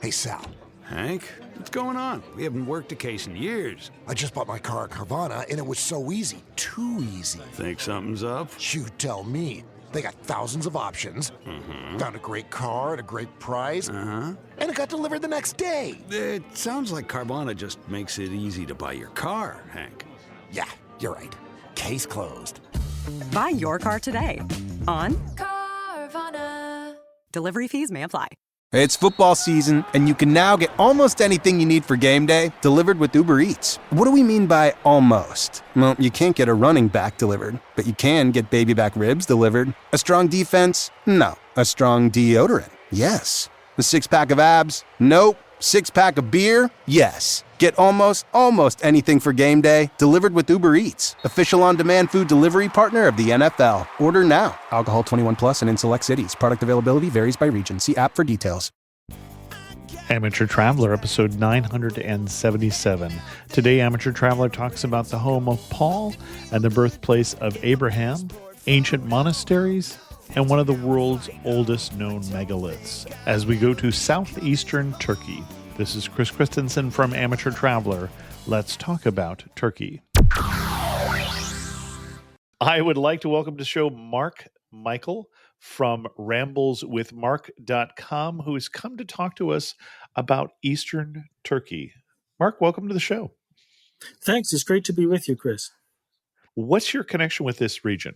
Hey, Sal. Hank, what's going on? We haven't worked a case in years. I just bought my car at Carvana, and it was so easy. Too easy. Think something's up? You tell me. They got thousands of options. Found a great car at a great price. And it got delivered the next day. It sounds like Carvana just makes it easy to buy your car, Hank. Yeah, you're right. Case closed. Buy your car today on Carvana. Delivery fees may apply. It's football season, and you can now get almost anything you need for game day delivered with Uber Eats. What do we mean by almost? Well, you can't get a running back delivered, but you can get baby back ribs delivered. A strong defense? No. A strong deodorant? Yes. A six-pack of abs? Nope. Six-pack of beer? Yes. Get almost anything for game day delivered with Uber Eats, official on-demand food delivery partner of the NFL. Order now. Alcohol 21 plus and in select cities. Product availability varies by region. See app for details. Amateur Traveler, episode 977. Today, Amateur Traveler talks about the home of Paul and the birthplace of Abraham, ancient monasteries, and one of the world's oldest known megaliths, as we go to southeastern Turkey. This is Chris Christensen from Amateur Traveler. Let's talk about Turkey. I would like to welcome to the show Mark Michael from rambleswithmark.com, who has come to talk to us about Eastern Turkey. Mark, welcome to the show. Thanks. It's great to be with you, Chris. What's your connection with this region?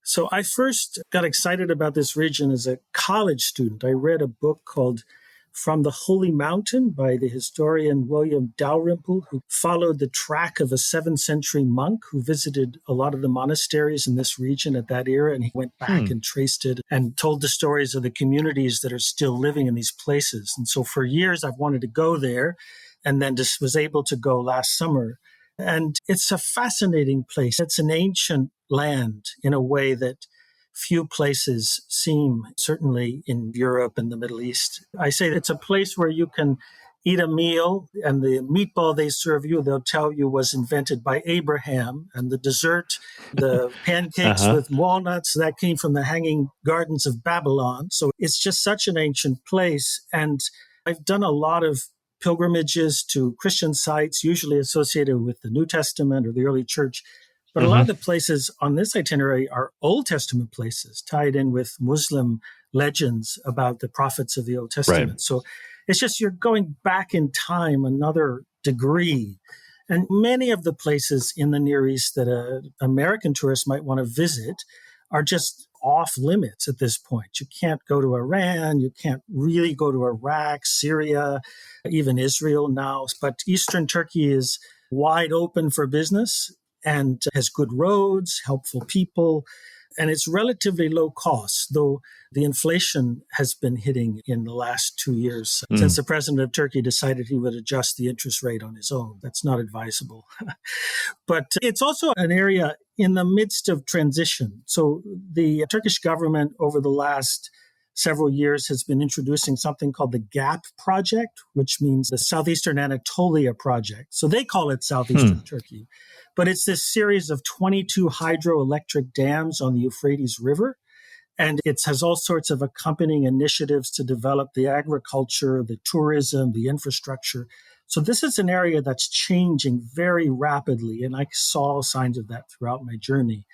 So I first got excited about this region as a college student. I read a book called From the Holy Mountain by the historian William Dalrymple, who followed the track of a 7th century monk who visited a lot of the monasteries in this region at that era. And he went back and traced it and told the stories of the communities that are still living in these places. And so for years, I've wanted to go there, and then just was able to go last summer. And it's a fascinating place. It's an ancient land in a way that few places seem, certainly in Europe and the Middle East. I say it's a place where you can eat a meal, and the meatball they serve you, they'll tell you, was invented by Abraham. And the dessert, the pancakes with walnuts, that came from the Hanging Gardens of Babylon. So it's just such an ancient place. And I've done a lot of pilgrimages to Christian sites, usually associated with the New Testament or the early church. But a lot of the places on this itinerary are Old Testament places tied in with Muslim legends about the prophets of the Old Testament. Right. So it's just you're going back in time another degree. And many of the places in the Near East that an American tourist might want to visit are just off limits at this point. You can't go to Iran. You can't really go to Iraq, Syria, even Israel now. But Eastern Turkey is wide open for business and has good roads, helpful people, and it's relatively low cost, though the inflation has been hitting in the last 2 years since the president of Turkey decided he would adjust the interest rate on his own. That's not advisable. But it's also an area in the midst of transition. So the Turkish government over the last several years has been introducing something called the GAP project, which means the Southeastern Anatolia project. So they call it Southeastern Turkey. But it's this series of 22 hydroelectric dams on the Euphrates River. And it has all sorts of accompanying initiatives to develop the agriculture, the tourism, the infrastructure. So this is an area that's changing very rapidly. And I saw signs of that throughout my journey.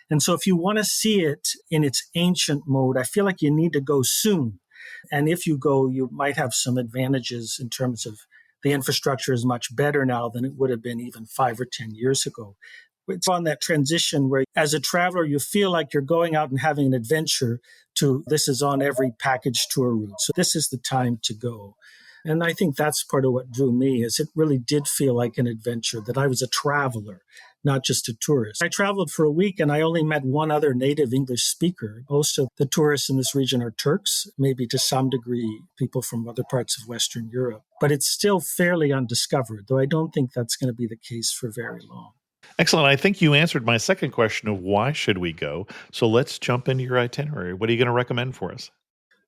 And so if you want to see it in its ancient mode, I feel like you need to go soon. And if you go, you might have some advantages in terms of the infrastructure is much better now than it would have been even 5 or 10 years ago. It's on that transition where as a traveler, you feel like you're going out and having an adventure to this is on every package tour route. So this is the time to go. And I think that's part of what drew me is it really did feel like an adventure, that I was a traveler, not just a tourist. I traveled for a week and I only met one other native English speaker. Most of the tourists in this region are Turks, maybe to some degree people from other parts of Western Europe. But it's still fairly undiscovered, though I don't think that's going to be the case for very long. Excellent. I think you answered my second question of why should we go. So let's jump into your itinerary. What are you going to recommend for us?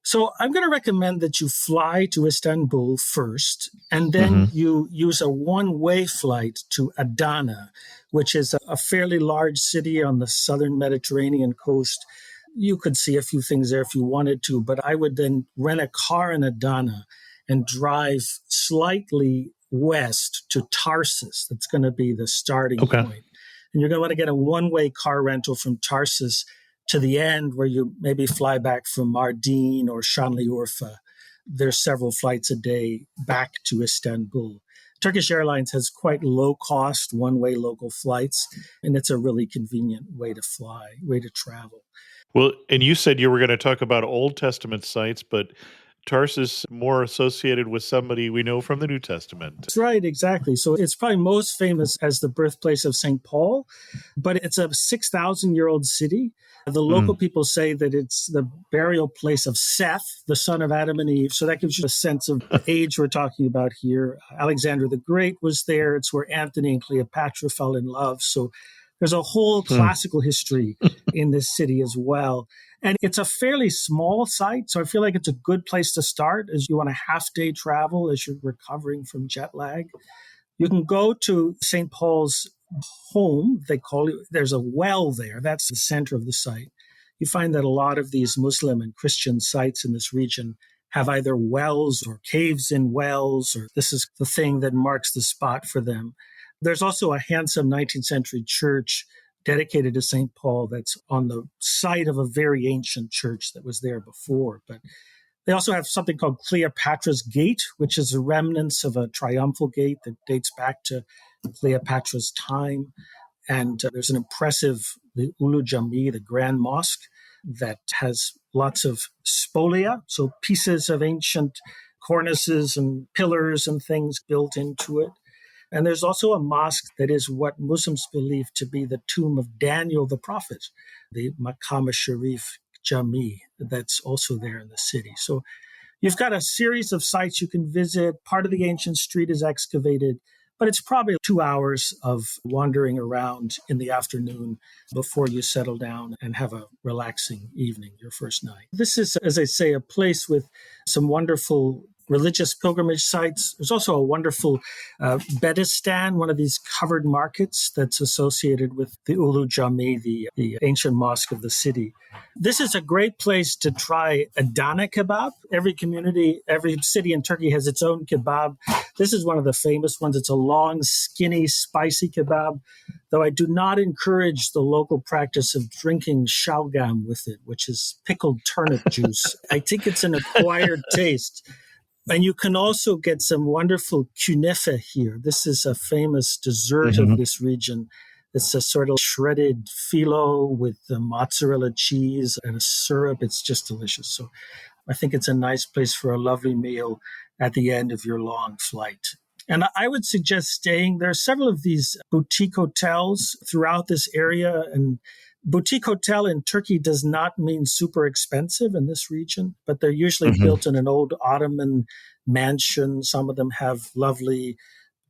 So I'm going to recommend that you fly to Istanbul first, and then you use a one-way flight to Adana, which is a fairly large city on the southern Mediterranean coast. You could see a few things there if you wanted to, but I would then rent a car in Adana and drive slightly west to Tarsus. That's going to be the starting Okay. point. And you're going to want to get a one-way car rental from Tarsus to the end where you maybe fly back from Mardin or Şanlıurfa. There's several flights a day back to Istanbul. Turkish Airlines has quite low-cost one-way local flights, and it's a really convenient way to fly, way to travel. Well, and you said you were going to talk about Old Testament sites, but Tarsus more associated with somebody we know from the New Testament. That's right, exactly. So it's probably most famous as the birthplace of St. Paul, but it's a 6,000-year-old city. The local people say that it's the burial place of Seth, the son of Adam and Eve. So that gives you a sense of the age we're talking about here. Alexander the Great was there. It's where Anthony and Cleopatra fell in love. So there's a whole classical history in this city as well. And it's a fairly small site, so I feel like it's a good place to start as you want a half-day travel as you're recovering from jet lag. You can go to St. Paul's home, they call it. There's a well there. That's the center of the site. You find that a lot of these Muslim and Christian sites in this region have either wells or caves in wells, or this is the thing that marks the spot for them. There's also a handsome 19th century church dedicated to St. Paul that's on the site of a very ancient church that was there before. But they also have something called Cleopatra's Gate, which is the remnants of a triumphal gate that dates back to Cleopatra's time. And there's an impressive, the Ulu Jami, the Grand Mosque, that has lots of spolia, so pieces of ancient cornices and pillars and things built into it. And there's also a mosque that is what Muslims believe to be the tomb of Daniel the prophet, the Maqam Sharif Jami, that's also there in the city. So you've got a series of sites you can visit. Part of the ancient street is excavated, but it's probably 2 hours of wandering around in the afternoon before you settle down and have a relaxing evening, your first night. This is, as I say, a place with some wonderful religious pilgrimage sites. There's also a wonderful Bedistan, one of these covered markets that's associated with the Ulu Jami, the ancient mosque of the city. This is a great place to try Adana kebab. Every community, every city in Turkey has its own kebab. This is one of the famous ones. It's a long, skinny, spicy kebab, though I do not encourage the local practice of drinking shalgam with it, which is pickled turnip juice. I think it's an acquired taste. And you can also get some wonderful künefe here. This is a famous dessert of this region. It's a sort of shredded phyllo with the mozzarella cheese and a syrup. It's just delicious. So I think it's a nice place for a lovely meal at the end of your long flight. And I would suggest staying. There are several of these boutique hotels throughout this area. And boutique hotel in Turkey does not mean super expensive in this region, but they're usually built in an old Ottoman mansion. Some of them have lovely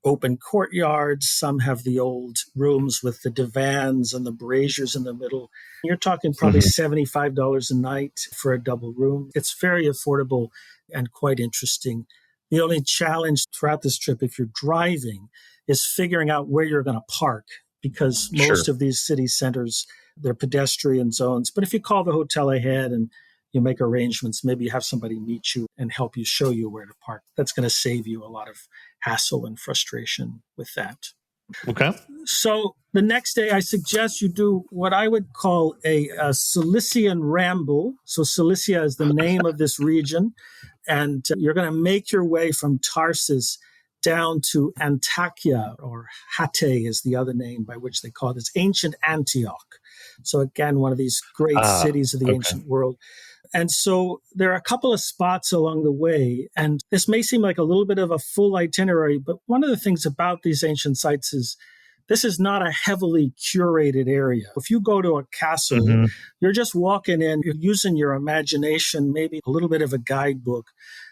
open courtyards. Some have the old rooms with the divans and the braziers in the middle. You're talking probably $75 a night for a double room. It's very affordable and quite interesting. The only challenge throughout this trip, if you're driving, is figuring out where you're going to park, because most of these city centers, they're pedestrian zones. But if you call the hotel ahead and you make arrangements, maybe you have somebody meet you and help you, show you where to park. That's going to save you a lot of hassle and frustration with that. Okay. So the next day, I suggest you do what I would call a Cilician ramble. So Cilicia is the name of this region. And you're going to make your way from Tarsus down to Antakya, or Hatay is the other name by which they call this, ancient Antioch. So again, one of these great cities of the ancient world. And so there are a couple of spots along the way, and this may seem like a little bit of a full itinerary, but one of the things about these ancient sites is this is not a heavily curated area. If you go to a castle, you're just walking in, you're using your imagination, maybe a little bit of a guidebook.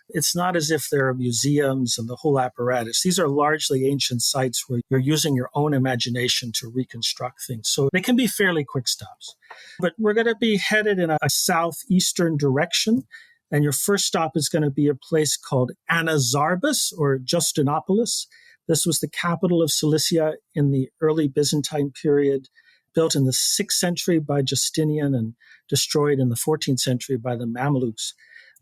It's not as if there are museums and the whole apparatus. These are largely ancient sites where you're using your own imagination to reconstruct things. So they can be fairly quick stops. But we're going to be headed in a southeastern direction. And your first stop is going to be a place called Anazarbus, or Justinopolis. This was the capital of Cilicia in the early Byzantine period, built in the 6th century by Justinian and destroyed in the 14th century by the Mamluks.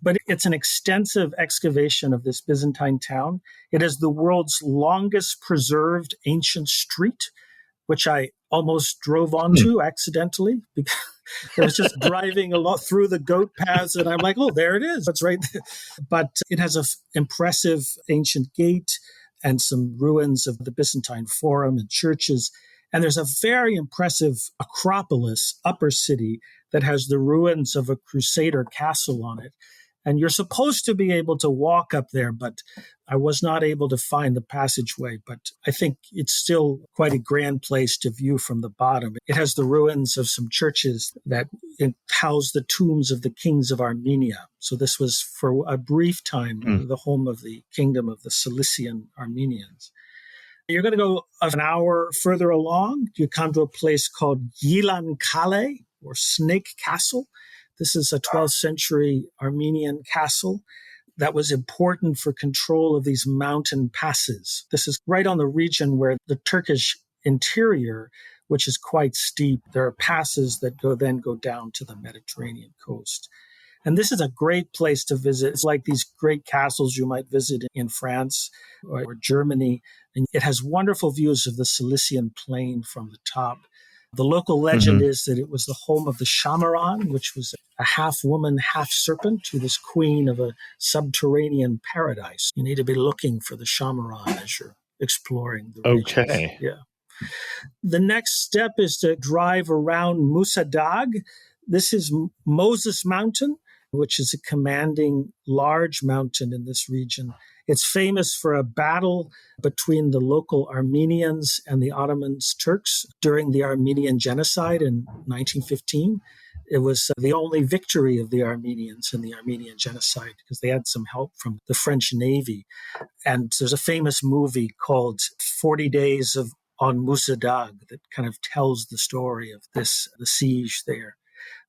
But it's an extensive excavation of this Byzantine town. It is the world's longest preserved ancient street, which I almost drove onto accidentally because I was just driving a lot through the goat paths, and I'm like, oh, there it is. It's right there. But it has an impressive ancient gate and some ruins of the Byzantine Forum and churches. And there's a very impressive Acropolis, upper city, that has the ruins of a Crusader castle on it. And you're supposed to be able to walk up there, but I was not able to find the passageway. But I think it's still quite a grand place to view from the bottom. It has the ruins of some churches that house the tombs of the kings of Armenia. So this was for a brief time the home of the kingdom of the Cilician Armenians. You're going to go an hour further along. You come to a place called Yilan Kale, or Snake Castle. This is a 12th century Armenian castle that was important for control of these mountain passes. This is right on the region where the Turkish interior, which is quite steep, there are passes that then go down to the Mediterranean coast. And this is a great place to visit. It's like these great castles you might visit in France or Germany. And it has wonderful views of the Cilician plain from the top. The local legend is that it was the home of the Shamaran, which was a half-woman, half-serpent who was queen of a subterranean paradise. You need to be looking for the Shamaran as you're exploring the regions. Okay. Yeah. The next step is to drive around Musa Dagh. This is Moses Mountain, which is a commanding large mountain in this region. It's famous for a battle between the local Armenians and the Ottoman Turks during the Armenian genocide in 1915. It was the only victory of the Armenians in the Armenian genocide because they had some help from the French Navy. And there's a famous movie called 40 Days on Musa Dagh that kind of tells the story of the siege there.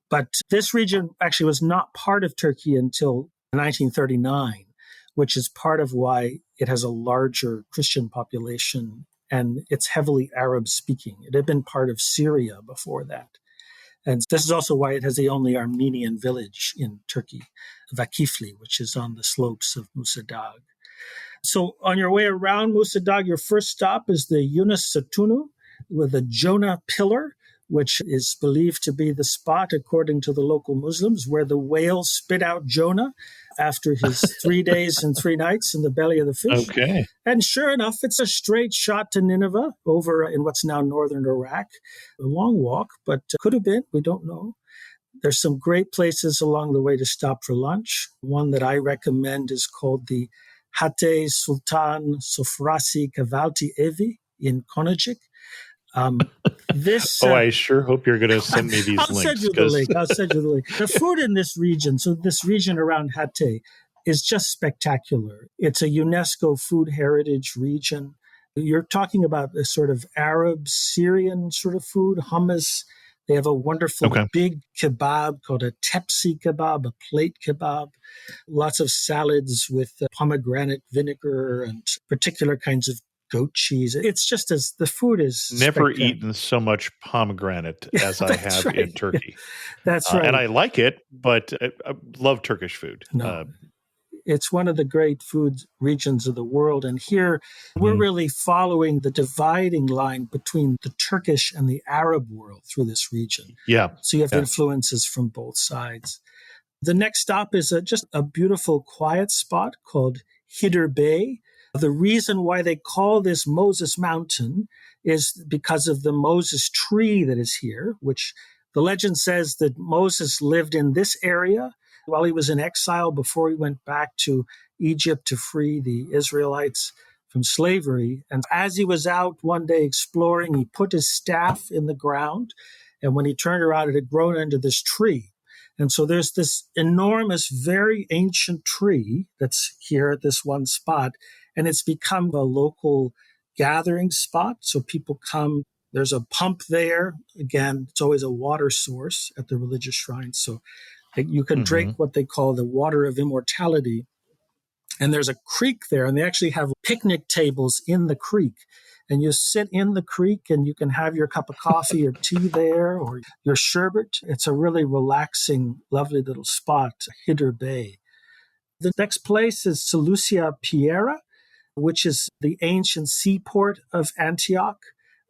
But this region actually was not part of Turkey until 1939, which is part of why it has a larger Christian population and it's heavily Arab speaking. It had been part of Syria before that. And this is also why it has the only Armenian village in Turkey, Vakifli, which is on the slopes of Musa Dagh. So on your way around Musa Dagh, your first stop is the Yunus Satunu with the Jonah Pillar, which is believed to be the spot, according to the local Muslims, where the whale spit out Jonah after his 3 days and 3 nights in the belly of the fish. Okay. And sure enough, it's a straight shot to Nineveh over in what's now northern Iraq. A long walk, but could have been. We don't know. There's some great places along the way to stop for lunch. One that I recommend is called the Hate Sultan Sofrasi Kavalti Evi in Konajik. I sure hope you're going to send me these I'll links. Send you the link. I'll send you the link. The food in this region, so this region around Hatay, is just spectacular. It's a UNESCO Food Heritage region. You're talking about a sort of Arab, Syrian sort of food, hummus. They have a wonderful big kebab called a tepsi kebab, a plate kebab. Lots of salads with pomegranate vinegar and particular kinds of goat cheese. It's just as the food is never eaten so much pomegranate as I have in Turkey. That's right. And I like it, but I love Turkish food. No, it's one of the great food regions of the world. And here we're really following the dividing line between the Turkish and the Arab world through this region. Yeah. So you have influences from both sides. The next stop is just a beautiful quiet spot called Hidr Bay. The reason why they call this Moses Mountain is because of the Moses tree that is here, which the legend says that Moses lived in this area while he was in exile before he went back to Egypt to free the Israelites from slavery. And as he was out one day exploring, he put his staff in the ground. And when he turned around, it had grown into this tree. And so there's this enormous, very ancient tree that's here at this one spot. And it's become a local gathering spot. So people come. There's a pump there. Again, it's always a water source at the religious shrines. So you can drink what they call the water of immortality. And there's a creek there. And they actually have picnic tables in the creek. And you sit in the creek and you can have your cup of coffee or tea there or your sherbet. It's a really relaxing, lovely little spot, Hidr Bay. The next place is Seleucia Piera, which is the ancient seaport of Antioch.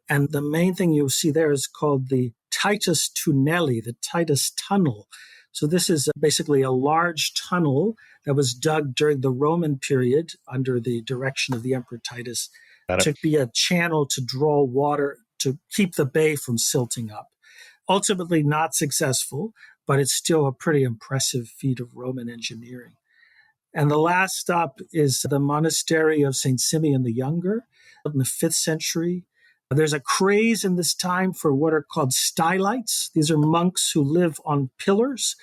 And the main thing you'll see there is called the Titus Tunneli, the Titus Tunnel. So this is basically a large tunnel that was dug during the Roman period under the direction of the Emperor Titus to be a channel to draw water to keep the bay from silting up. Ultimately not successful, but it's still a pretty impressive feat of Roman engineering. And the last stop is the monastery of St. Simeon the Younger in the 5th century. There's a craze in this time for what are called stylites. These are monks who live on pillars.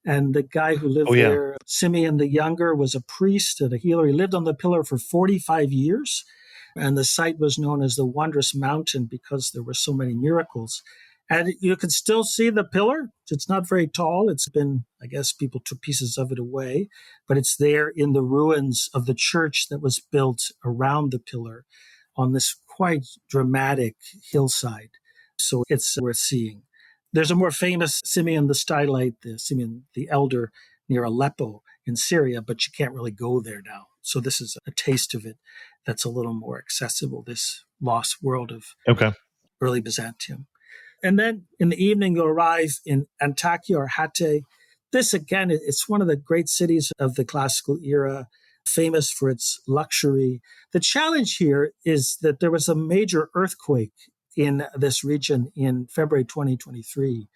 And the guy who lived there, Simeon the Younger, was a priest and a healer. He lived on the pillar for 45 years. And the site was known as the Wondrous Mountain because there were so many miracles. And you can still see the pillar. It's not very tall. It's been, I guess, people took pieces of it away. But it's there in the ruins of the church that was built around the pillar on this quite dramatic hillside. So it's worth seeing. There's a more famous Simeon the Stylite, the Simeon the Elder, near Aleppo in Syria, but you can't really go there now. So this is a taste of it that's a little more accessible, this lost world of early Byzantium. And then in the evening, you'll arrive in Antakya or Hatay. This, again, it's one of the great cities of the classical era, famous for its luxury. The challenge here is that there was a major earthquake in this region in February 2023.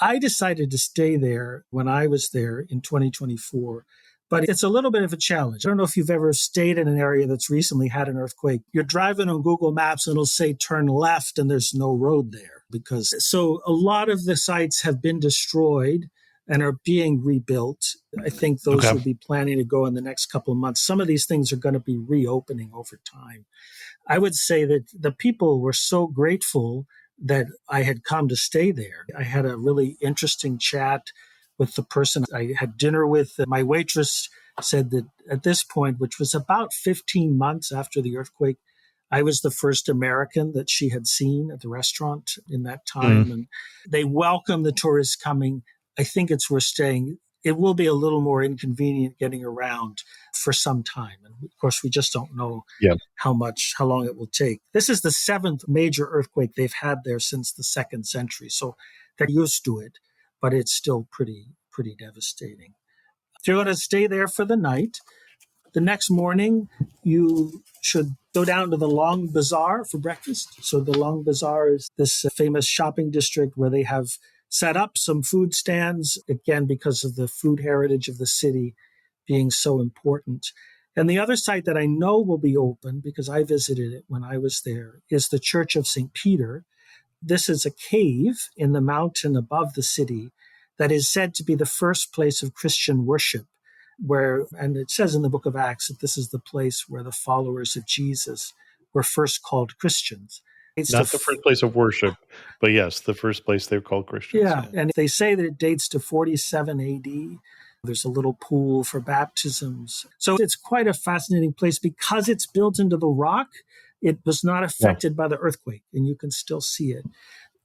I decided to stay there when I was there in 2024, but it's a little bit of a challenge. I don't know if you've ever stayed in an area that's recently had an earthquake. You're driving on Google Maps and it'll say turn left and there's no road there so a lot of the sites have been destroyed and are being rebuilt. I think those will be planning to go in the next couple of months. Some of these things are going to be reopening over time. I would say that the people were so grateful that I had come to stay there. I had a really interesting chat with the person I had dinner with. My waitress said that at this point, which was about 15 months after the earthquake, I was the first American that she had seen at the restaurant in that time. And they welcome the tourists coming. I think it's worth staying. It will be a little more inconvenient getting around for some time. And of course, we just don't know how long it will take. This is the 7th major earthquake they've had there since the 2nd century. So they're used to it, but it's still pretty devastating. If you're going to stay there for the night, the next morning, you should go down to the Long Bazaar for breakfast. So the Long Bazaar is this famous shopping district where they have set up some food stands, again, because of the food heritage of the city being so important. And the other site that I know will be open, because I visited it when I was there, is the Church of St. Peter. This is a cave in the mountain above the city that is said to be the first place of Christian worship, and it says in the book of Acts that this is the place where the followers of Jesus were first called Christians. Not the first place of worship, but yes, the first place they were called Christians. Yeah, and they say that it dates to 47 AD. There's a little pool for baptisms. So it's quite a fascinating place because it's built into the rock. It was not affected by the earthquake, and you can still see it.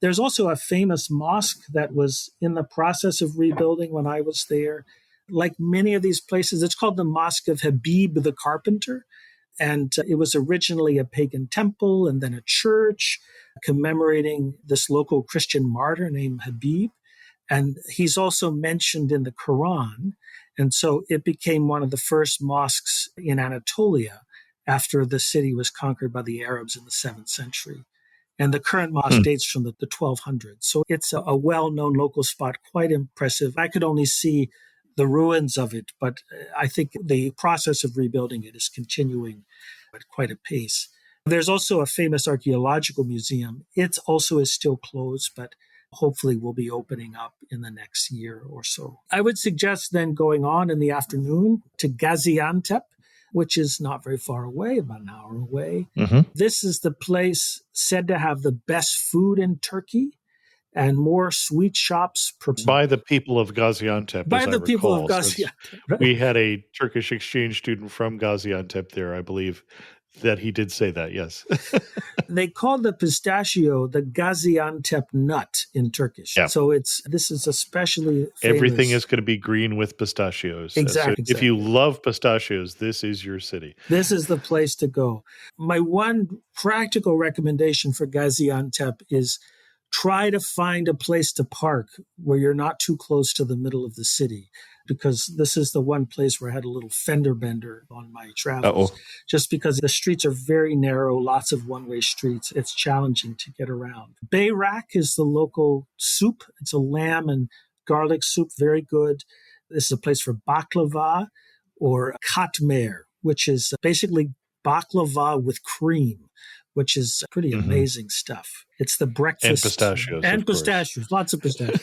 There's also a famous mosque that was in the process of rebuilding when I was there. Like many of these places, it's called the Mosque of Habib the Carpenter. And it was originally a pagan temple and then a church commemorating this local Christian martyr named Habib. And he's also mentioned in the Quran. And so it became one of the first mosques in Anatolia after the city was conquered by the Arabs in the 7th century. And the current mosque dates from the 1200s. So it's a well-known local spot, quite impressive. I could only see the ruins of it, but I think the process of rebuilding it is continuing at quite a pace. There's also a famous archaeological museum. It also is still closed, but hopefully will be opening up in the next year or so. I would suggest then going on in the afternoon to Gaziantep, which is not very far away, about an hour away. This is the place said to have the best food in Turkey and more sweet shops. By the people of Gaziantep, By the people of Gaziantep. Right. We had a Turkish exchange student from Gaziantep there, I believe, that he did say that, yes. They call the pistachio the Gaziantep nut in Turkish. Yeah. So this is especially famous. Everything is going to be green with pistachios. Exactly. So if you love pistachios, this is your city. This is the place to go. My one practical recommendation for Gaziantep is try to find a place to park where you're not too close to the middle of the city, because this is the one place where I had a little fender bender on my travels. Just because the streets are very narrow, lots of one-way streets. It's challenging to get around. Bayrak is the local soup. It's a lamb and garlic soup, very good. This is a place for baklava or katmer, which is basically baklava with cream, which is pretty amazing stuff. It's the breakfast. And pistachios. And pistachios, lots of pistachios.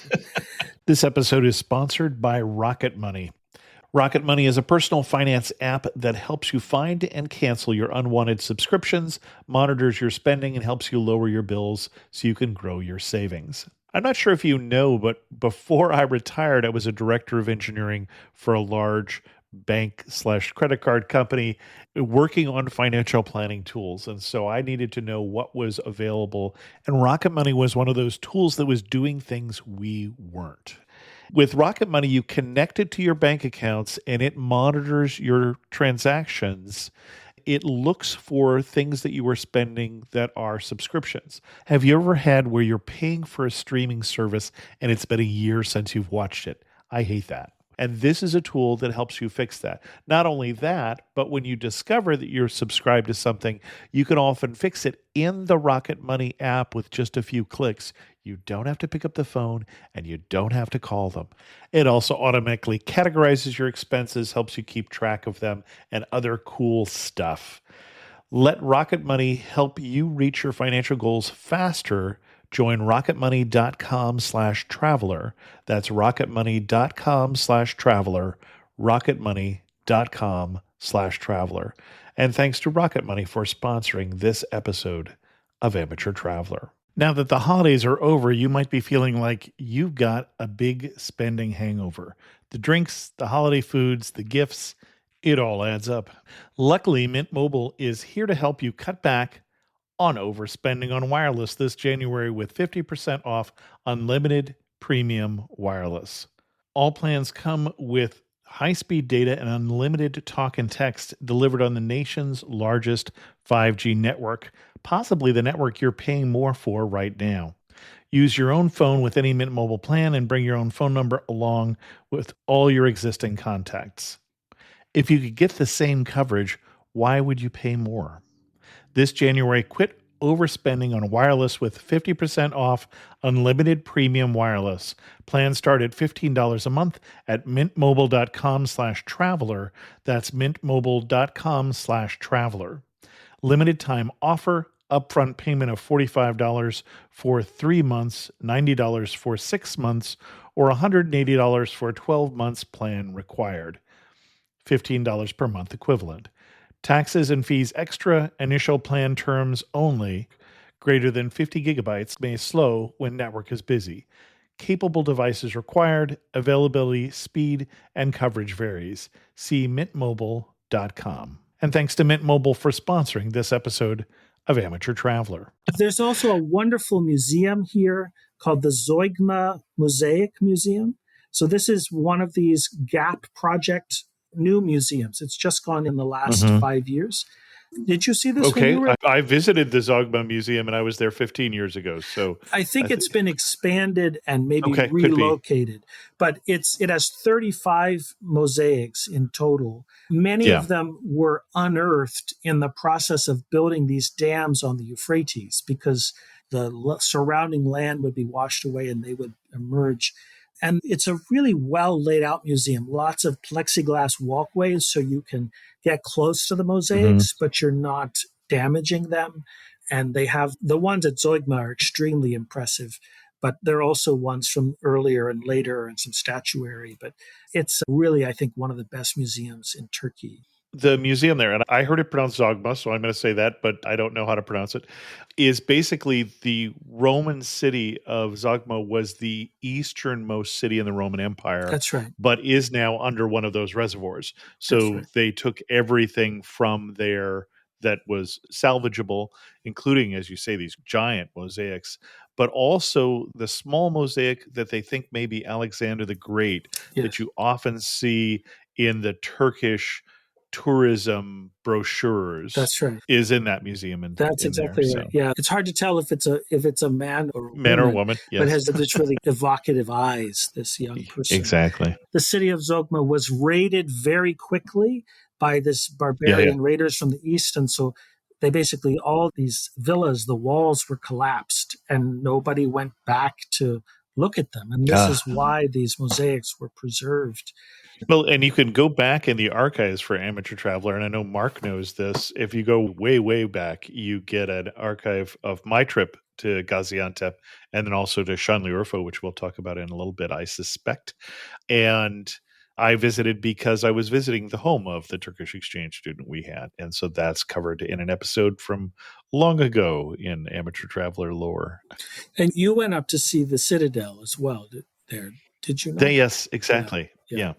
This episode is sponsored by Rocket Money. Rocket Money is a personal finance app that helps you find and cancel your unwanted subscriptions, monitors your spending, and helps you lower your bills so you can grow your savings. I'm not sure if you know, but before I retired, I was a director of engineering for a large bank/credit card company working on financial planning tools. And so I needed to know what was available. And Rocket Money was one of those tools that was doing things we weren't. With Rocket Money, you connect it to your bank accounts and it monitors your transactions. It looks for things that you are spending that are subscriptions. Have you ever had where you're paying for a streaming service and it's been a year since you've watched it? I hate that. And this is a tool that helps you fix that. Not only that, but when you discover that you're subscribed to something, you can often fix it in the Rocket Money app with just a few clicks. You don't have to pick up the phone and you don't have to call them. It also automatically categorizes your expenses, helps you keep track of them, and other cool stuff. Let Rocket Money help you reach your financial goals faster. Join rocketmoney.com/traveler. That's rocketmoney.com/traveler, rocketmoney.com/traveler. And thanks to Rocket Money for sponsoring this episode of Amateur Traveler. Now that the holidays are over, you might be feeling like you've got a big spending hangover. The drinks, the holiday foods, the gifts, it all adds up. Luckily, Mint Mobile is here to help you cut back on overspending on wireless this January with 50% off unlimited premium wireless. All plans come with high-speed data and unlimited talk and text delivered on the nation's largest 5G network, possibly the network you're paying more for right now. Use your own phone with any Mint Mobile plan and bring your own phone number along with all your existing contacts. If you could get the same coverage, why would you pay more? This January, quit overspending on wireless with 50% off unlimited premium wireless. Plans start at $15 a month at mintmobile.com/traveler. That's mintmobile.com/traveler. Limited time offer, upfront payment of $45 for 3 months, $90 for 6 months, or $180 for a 12 months plan required. $15 per month equivalent. Taxes and fees extra, initial plan terms only. Greater than 50 gigabytes may slow when network is busy. Capable devices required. Availability, speed, and coverage varies. See mintmobile.com. And thanks to Mint Mobile for sponsoring this episode of Amateur Traveler. There's also a wonderful museum here called the Zeugma Mosaic Museum. So this is one of these GAP project new museums. It's just gone in the last 5 years. Did you see this? Okay, I visited the Zogma Museum and I was there 15 years ago. So I think it's been expanded and maybe relocated, but it has 35 mosaics in total. Many of them were unearthed in the process of building these dams on the Euphrates because the surrounding land would be washed away and they would emerge. And it's a really well laid out museum, lots of plexiglass walkways so you can get close to the mosaics, but you're not damaging them. And they have the ones at Zeugma are extremely impressive, but there are also ones from earlier and later and some statuary. But it's really, I think, one of the best museums in Turkey. The museum there, and I heard it pronounced Zogma, so I'm going to say that, but I don't know how to pronounce it, is basically the Roman city of Zogma was the easternmost city in the Roman Empire. That's right. But is now under one of those reservoirs. So they took everything from there that was salvageable, including, as you say, these giant mosaics, but also the small mosaic that they think may be Alexander the Great that you often see in the Turkish tourism brochures. That's right. Is in that museum That's in exactly there. right. So. Yeah, it's hard to tell if it's a man or a Man woman, or woman, but yes. has this really evocative eyes. This young person. Exactly. The city of Zogma was raided very quickly by this barbarian raiders from the east, and so they basically all these villas, the walls were collapsed, and nobody went back to look at them. And this is why these mosaics were preserved. Well, and you can go back in the archives for Amateur Traveler, and I know Mark knows this. If you go way, way back, you get an archive of my trip to Gaziantep and then also to Şanlıurfa, which we'll talk about in a little bit, I suspect. And I visited because I was visiting the home of the Turkish exchange student we had. And so that's covered in an episode from long ago in Amateur Traveler lore. And you went up to see the Citadel as well did you not? Yes, exactly. Yeah.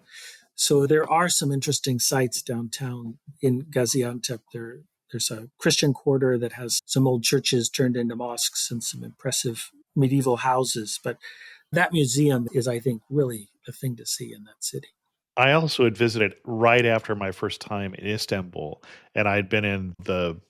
So there are some interesting sites downtown in Gaziantep. There's a Christian quarter that has some old churches turned into mosques and some impressive medieval houses. But that museum is, I think, really a thing to see in that city. I also had visited right after my first time in Istanbul, and I'd been in the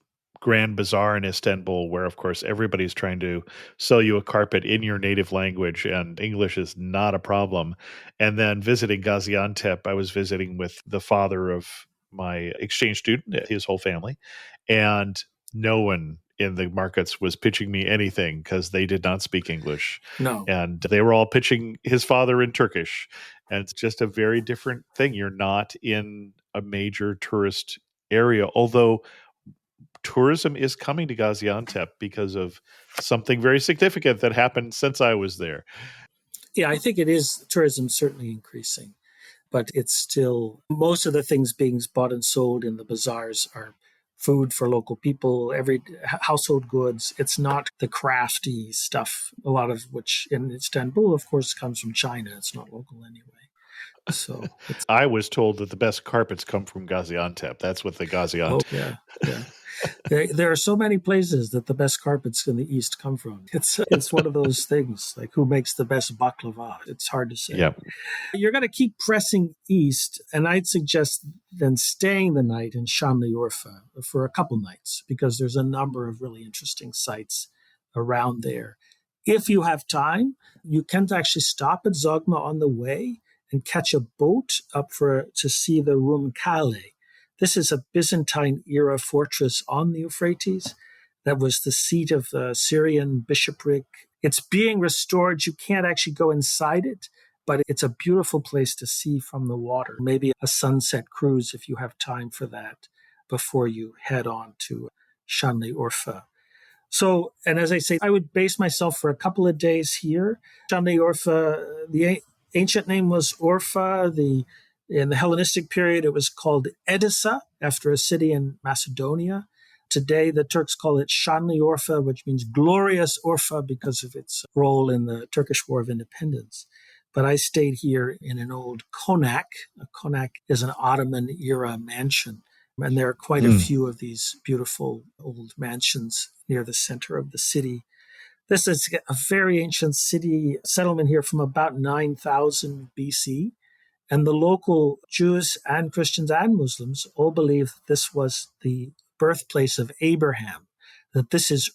Grand Bazaar in Istanbul, where, of course, everybody's trying to sell you a carpet in your native language, and English is not a problem. And then visiting Gaziantep, I was visiting with the father of my exchange student, his whole family, and no one in the markets was pitching me anything because they did not speak English. No. And they were all pitching his father in Turkish. And it's just a very different thing. You're not in a major tourist area, although tourism is coming to Gaziantep because of something very significant that happened since I was there. Yeah, I think it is. Tourism certainly increasing, but it's still most of the things being bought and sold in the bazaars are food for local people, every household goods. It's not the crafty stuff, a lot of which in Istanbul, of course, comes from China. It's not local anyway. So I was told that the best carpets come from Gaziantep. That's what the Gaziantep. Oh, yeah. There are so many places that the best carpets in the East come from. It's one of those things, like who makes the best baklava? It's hard to say. Yeah. You're going to keep pressing east, and I'd suggest then staying the night in Şanlıurfa for a couple nights, because there's a number of really interesting sites around there. If you have time, you can actually stop at Zogma on the way and catch a boat up to see the Rumkale. This is a Byzantine-era fortress on the Euphrates that was the seat of the Syrian bishopric. It's being restored. You can't actually go inside it, but it's a beautiful place to see from the water. Maybe a sunset cruise if you have time for that before you head on to Şanlıurfa. So, and as I say, I would base myself for a couple of days here. Şanlıurfa, the ancient name was Urfa. In the Hellenistic period, it was called Edessa, after a city in Macedonia. Today, the Turks call it Şanlıurfa, which means glorious Urfa because of its role in the Turkish War of Independence. But I stayed here in an old konak. A konak is an Ottoman-era mansion, and there are quite a few of these beautiful old mansions near the center of the city. This is a very ancient city settlement here from about 9,000 BC. And the local Jews and Christians and Muslims all believe that this was the birthplace of Abraham, that this is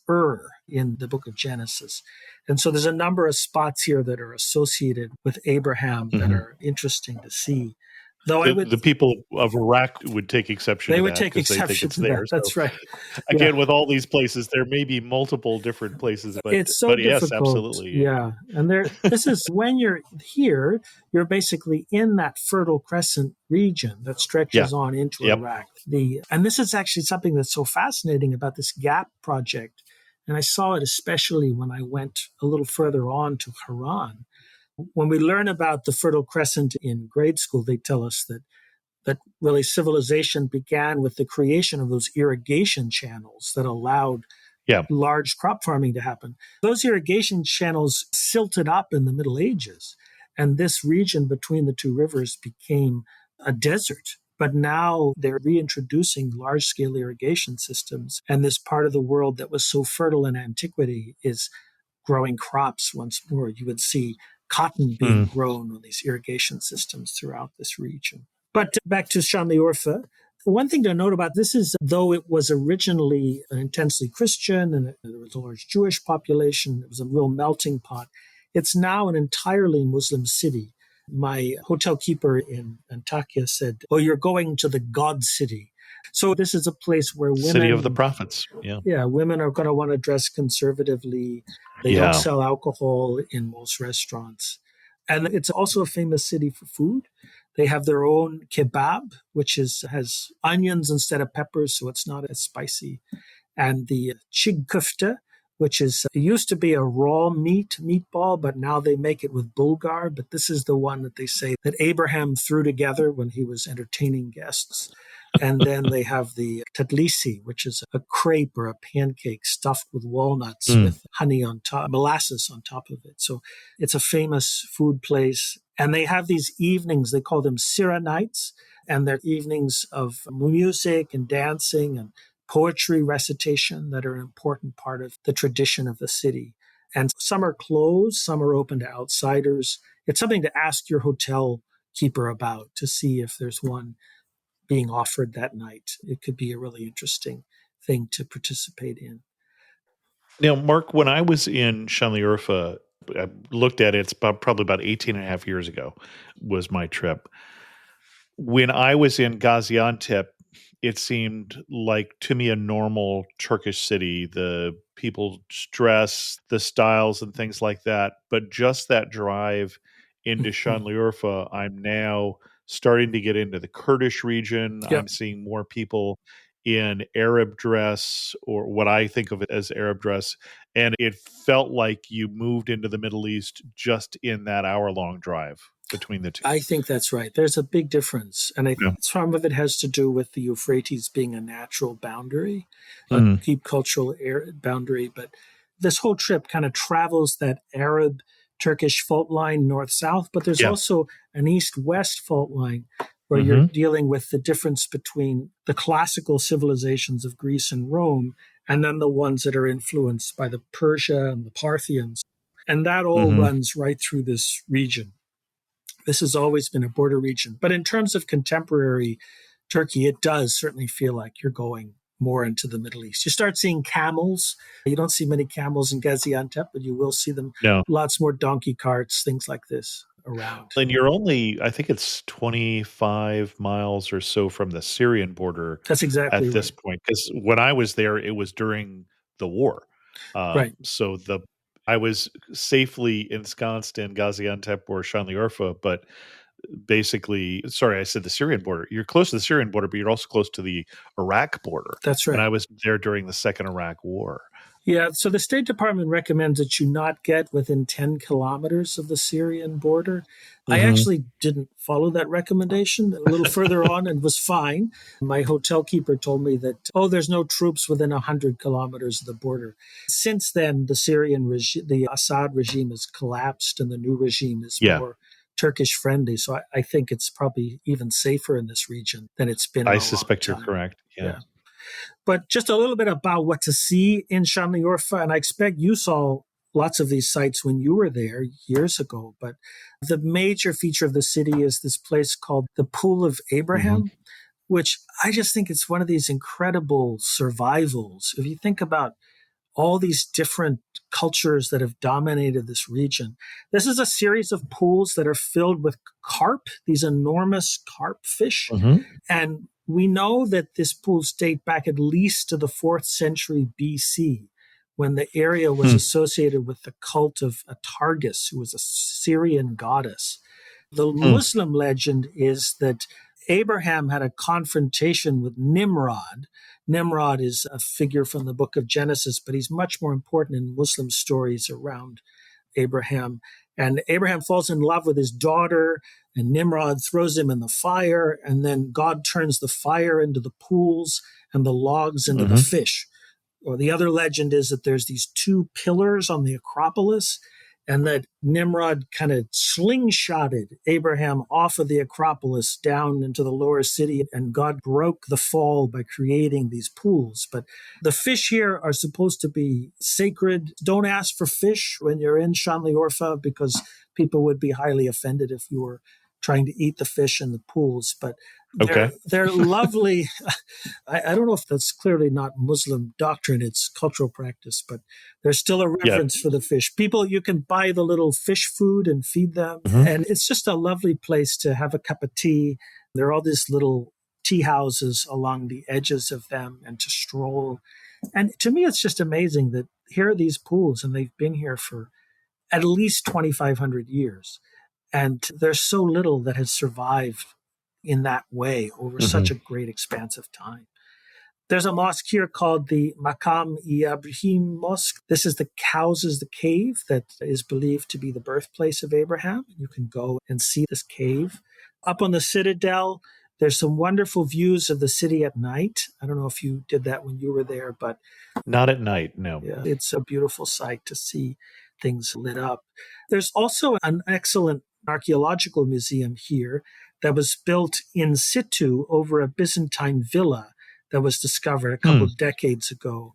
in the book of Genesis. And so there's a number of spots here that are associated with Abraham that are interesting to see. Though the people of Iraq would take exception to that. They would take exception to that. That's right. Again, with all these places, there may be multiple different places. But, it's so difficult. Yes, absolutely. Yeah. And this is when you're here, you're basically in that Fertile Crescent region that stretches on into Iraq. And this is actually something that's so fascinating about this GAP project. And I saw it especially when I went a little further on to Haran. When we learn about the Fertile Crescent in grade school, they tell us that really civilization began with the creation of those irrigation channels that allowed large crop farming to happen. Those irrigation channels silted up in the Middle Ages, and this region between the two rivers became a desert But now they're reintroducing large-scale irrigation systems. And this part of the world that was so fertile in antiquity is growing crops once more. You would see cotton being grown on these irrigation systems throughout this region. But back to Urfa. One thing to note about this is, though it was originally an intensely Christian and there was a large Jewish population, it was a real melting pot, it's now an entirely Muslim city. My hotel keeper in Antakya said, "Oh, you're going to the God city." So this is a place where women... City of the prophets. Yeah. Yeah, women are going to want to dress conservatively. They don't sell alcohol in most restaurants. And it's also a famous city for food. They have their own kebab, which has onions instead of peppers, so it's not as spicy. And the chig kufta, which it used to be a raw meatball, but now they make it with bulgur. But this is the one that they say that Abraham threw together when he was entertaining guests. And then they have the tadlisi, which is a crepe or a pancake stuffed with walnuts with honey on top, molasses on top of it. So it's a famous food place. And they have these evenings, they call them Syria nights, and they're evenings of music and dancing and poetry recitation that are an important part of the tradition of the city. And some are closed, some are open to outsiders. It's something to ask your hotel keeper about to see if there's one being offered that night. It could be a really interesting thing to participate in. Now, Mark, when I was in Urfa, I looked at it, it's probably about 18 and a half years ago was my trip. When I was in Gaziantep, it seemed like to me a normal Turkish city, the people's dress, the styles and things like that. But just that drive into Urfa, I'm now starting to get into the Kurdish region. Yep. I'm seeing more people in Arab dress, or what I think of it as Arab dress. And it felt like you moved into the Middle East just in that hour-long drive between the two. I think that's right. There's a big difference. And I think some of it has to do with the Euphrates being a natural boundary, a deep cultural boundary. But this whole trip kind of travels that Arab Turkish fault line north-south, but there's also an east-west fault line where you're dealing with the difference between the classical civilizations of Greece and Rome and then the ones that are influenced by the Persia and the Parthians. And that all runs right through this region. This has always been a border region. But in terms of contemporary Turkey, it does certainly feel like you're going more into the Middle East. You start seeing camels. You don't see many camels in Gaziantep, but you will see them. No. Lots more donkey carts, things like this around. And you're only, I think it's 25 miles or so from the Syrian border. That's exactly at this point. Because when I was there, it was during the war. Right. So I was safely ensconced in Gaziantep or Urfa, but basically, sorry, I said the Syrian border. You're close to the Syrian border, but you're also close to the Iraq border. That's right. And I was there during the Second Iraq War. Yeah, so the State Department recommends that you not get within 10 kilometers of the Syrian border. I actually didn't follow that recommendation a little further on and was fine. My hotel keeper told me that, there's no troops within 100 kilometers of the border. Since then, the Syrian regime, the Assad regime has collapsed and the new regime is more Turkish friendly. So I think it's probably even safer in this region than it's been in a long suspect time. You're correct. Yeah. But just a little bit about what to see in Urfa, and I expect you saw lots of these sites when you were there years ago. But the major feature of the city is this place called the Pool of Abraham, which I just think it's one of these incredible survivals. If you think about all these different cultures that have dominated this region, this is a series of pools that are filled with carp, these enormous carp fish. And we know that this pools date back at least to the 4th century BC, when the area was associated with the cult of Atargus, who was a Syrian goddess. The Muslim legend is that Abraham had a confrontation with Nimrod. Nimrod is a figure from the book of Genesis, but he's much more important in Muslim stories around Abraham. And Abraham falls in love with his daughter, and Nimrod throws him in the fire, and then God turns the fire into the pools and the logs into the fish. Or the other legend is that there's these 2 pillars on the Acropolis, and that Nimrod kind of slingshotted Abraham off of the Acropolis down into the lower city, and God broke the fall by creating these pools. But the fish here are supposed to be sacred. Don't ask for fish when you're in Shanli Urfa, because people would be highly offended if you were trying to eat the fish in the pools. But Okay. they're lovely. I don't know if that's clearly not Muslim doctrine, it's cultural practice, but there's still a reverence for the fish. People, you can buy the little fish food and feed them. And it's just a lovely place to have a cup of tea. There are all these little tea houses along the edges of them and to stroll. And to me, it's just amazing that here are these pools and they've been here for at least 2,500 years. And there's so little that has survived in that way over such a great expanse of time. There's a mosque here called the Maqam-e Ibrahim Mosque. This is the houses the cave that is believed to be the birthplace of Abraham. You can go and see this cave. Up on the citadel, there's some wonderful views of the city at night. I don't know if you did that when you were there, but Not at night, no. yeah, it's a beautiful sight to see things lit up. There's also an excellent archaeological museum here that was built in situ over a Byzantine villa that was discovered a couple of decades ago.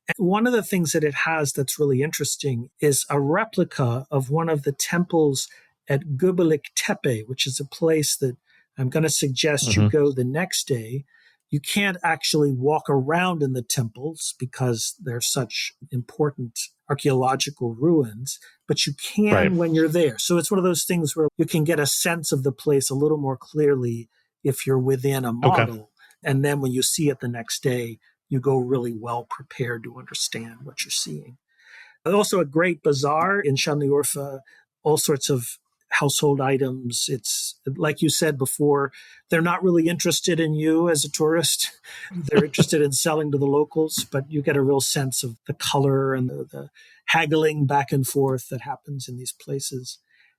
And one of the things that it has that's really interesting is a replica of one of the temples at Göbekli Tepe, which is a place that I'm going to suggest you go the next day. You can't actually walk around in the temples because they're such important archaeological ruins, but you can when you're there. So it's one of those things where you can get a sense of the place a little more clearly if you're within a model. And then when you see it the next day, you go really well prepared to understand what you're seeing. Also a great bazaar in Shanli Urfa, all sorts of household items. It's like you said before, they're not really interested in you as a tourist. They're interested in selling to the locals, but you get a real sense of the color and the haggling back and forth that happens in these places.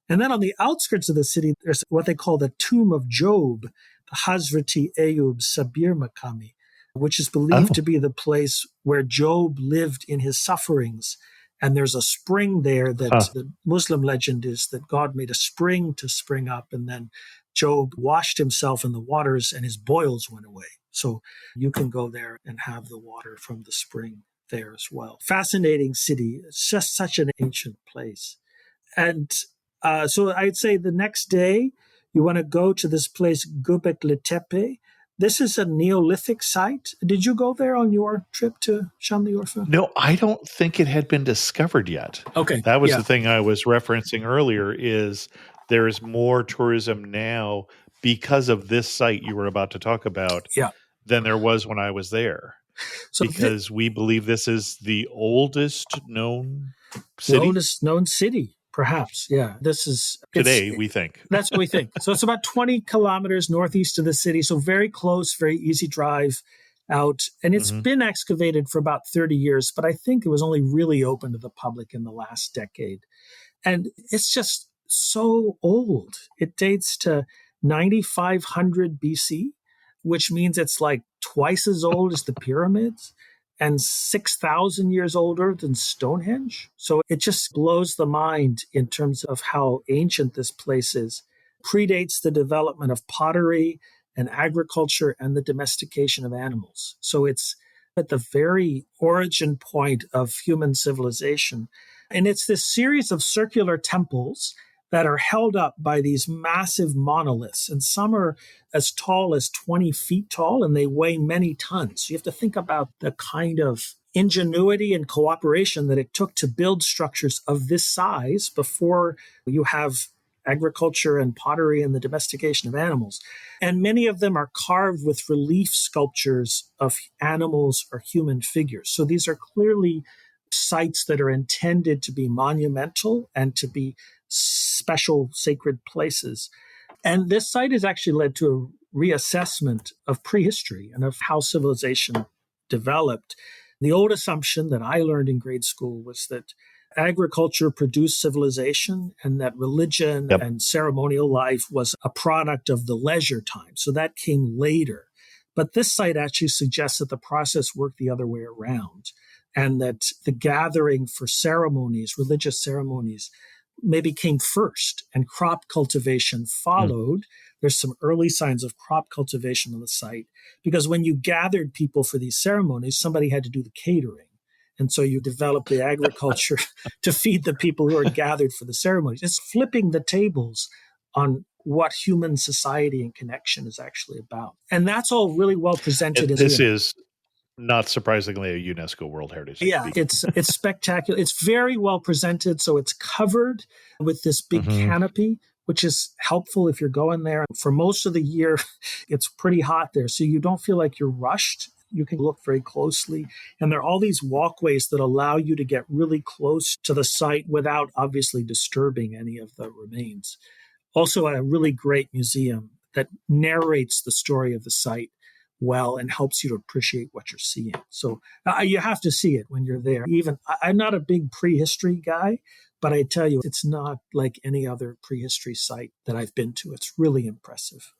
And then on the outskirts of the city, there's what they call the Tomb of Job, the Hazreti Ayub Sabir Makami, which is believed to be the place where Job lived in his sufferings. And there's a spring there that the Muslim legend is that God made a spring to spring up, and then Job washed himself in the waters and his boils went away. So you can go there and have the water from the spring there as well. Fascinating city. It's just such an ancient place. And so I'd say the next day you want to go to this place, Göbekli Tepe. This is a Neolithic site. Did you go there on your trip to Shanli Urfa? No, I don't think it had been discovered yet. Okay. That was the thing I was referencing earlier, is there is more tourism now because of this site you were about to talk about than there was when I was there. So because we believe this is the oldest known city. Known city. Perhaps, yeah. This is today, we think. That's what we think. So it's about 20 kilometers northeast of the city. So very close, very easy drive out. And it's been excavated for about 30 years, but I think it was only really open to the public in the last decade. And it's just so old. It dates to 9,500 BC, which means it's like twice as old as the pyramids, and 6,000 years older than Stonehenge. So it just blows the mind in terms of how ancient this place is. Predates the development of pottery and agriculture and the domestication of animals. So it's at the very origin point of human civilization. And it's this series of circular temples that are held up by these massive monoliths. And some are as tall as 20 feet tall, and they weigh many tons. So you have to think about the kind of ingenuity and cooperation that it took to build structures of this size before you have agriculture and pottery and the domestication of animals. And many of them are carved with relief sculptures of animals or human figures. So these are clearly sites that are intended to be monumental and to be special sacred places. And this site has actually led to a reassessment of prehistory and of how civilization developed. The old assumption that I learned in grade school was that agriculture produced civilization and that religion and ceremonial life was a product of the leisure time. So that came later. But this site actually suggests that the process worked the other way around, and that the gathering for ceremonies, religious ceremonies, maybe came first and crop cultivation followed. There's some early signs of crop cultivation on the site because when you gathered people for these ceremonies, somebody had to do the catering. And so you develop the agriculture to feed the people who are gathered for the ceremonies. It's flipping the tables on what human society and connection is actually about. And that's all really well presented. This is not surprisingly a UNESCO World Heritage Site. Yeah, it's spectacular. It's very well presented. So it's covered with this big canopy, which is helpful if you're going there. For most of the year, it's pretty hot there. So you don't feel like you're rushed. You can look very closely. And there are all these walkways that allow you to get really close to the site without obviously disturbing any of the remains. Also, a really great museum that narrates the story of the site well and helps you to appreciate what you're seeing. So you have to see it when you're there. Even I'm not a big prehistory guy, but I tell you, it's not like any other prehistory site that I've been to. It's really impressive.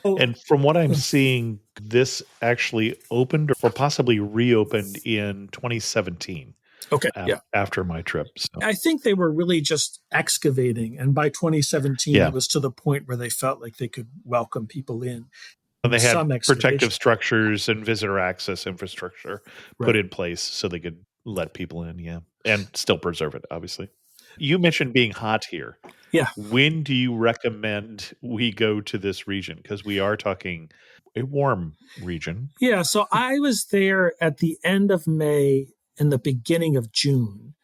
And from what I'm seeing, this actually opened or possibly reopened in 2017. Okay. After my trip. So. I think they were really just excavating. And by 2017, it was to the point where they felt like they could welcome people in. And they had protective structures and visitor access infrastructure put in place so they could let people in, and still preserve it, obviously. You mentioned being hot here. Yeah. When do you recommend we go to this region? Because we are talking a warm region. Yeah, so I was there at the end of May and the beginning of June.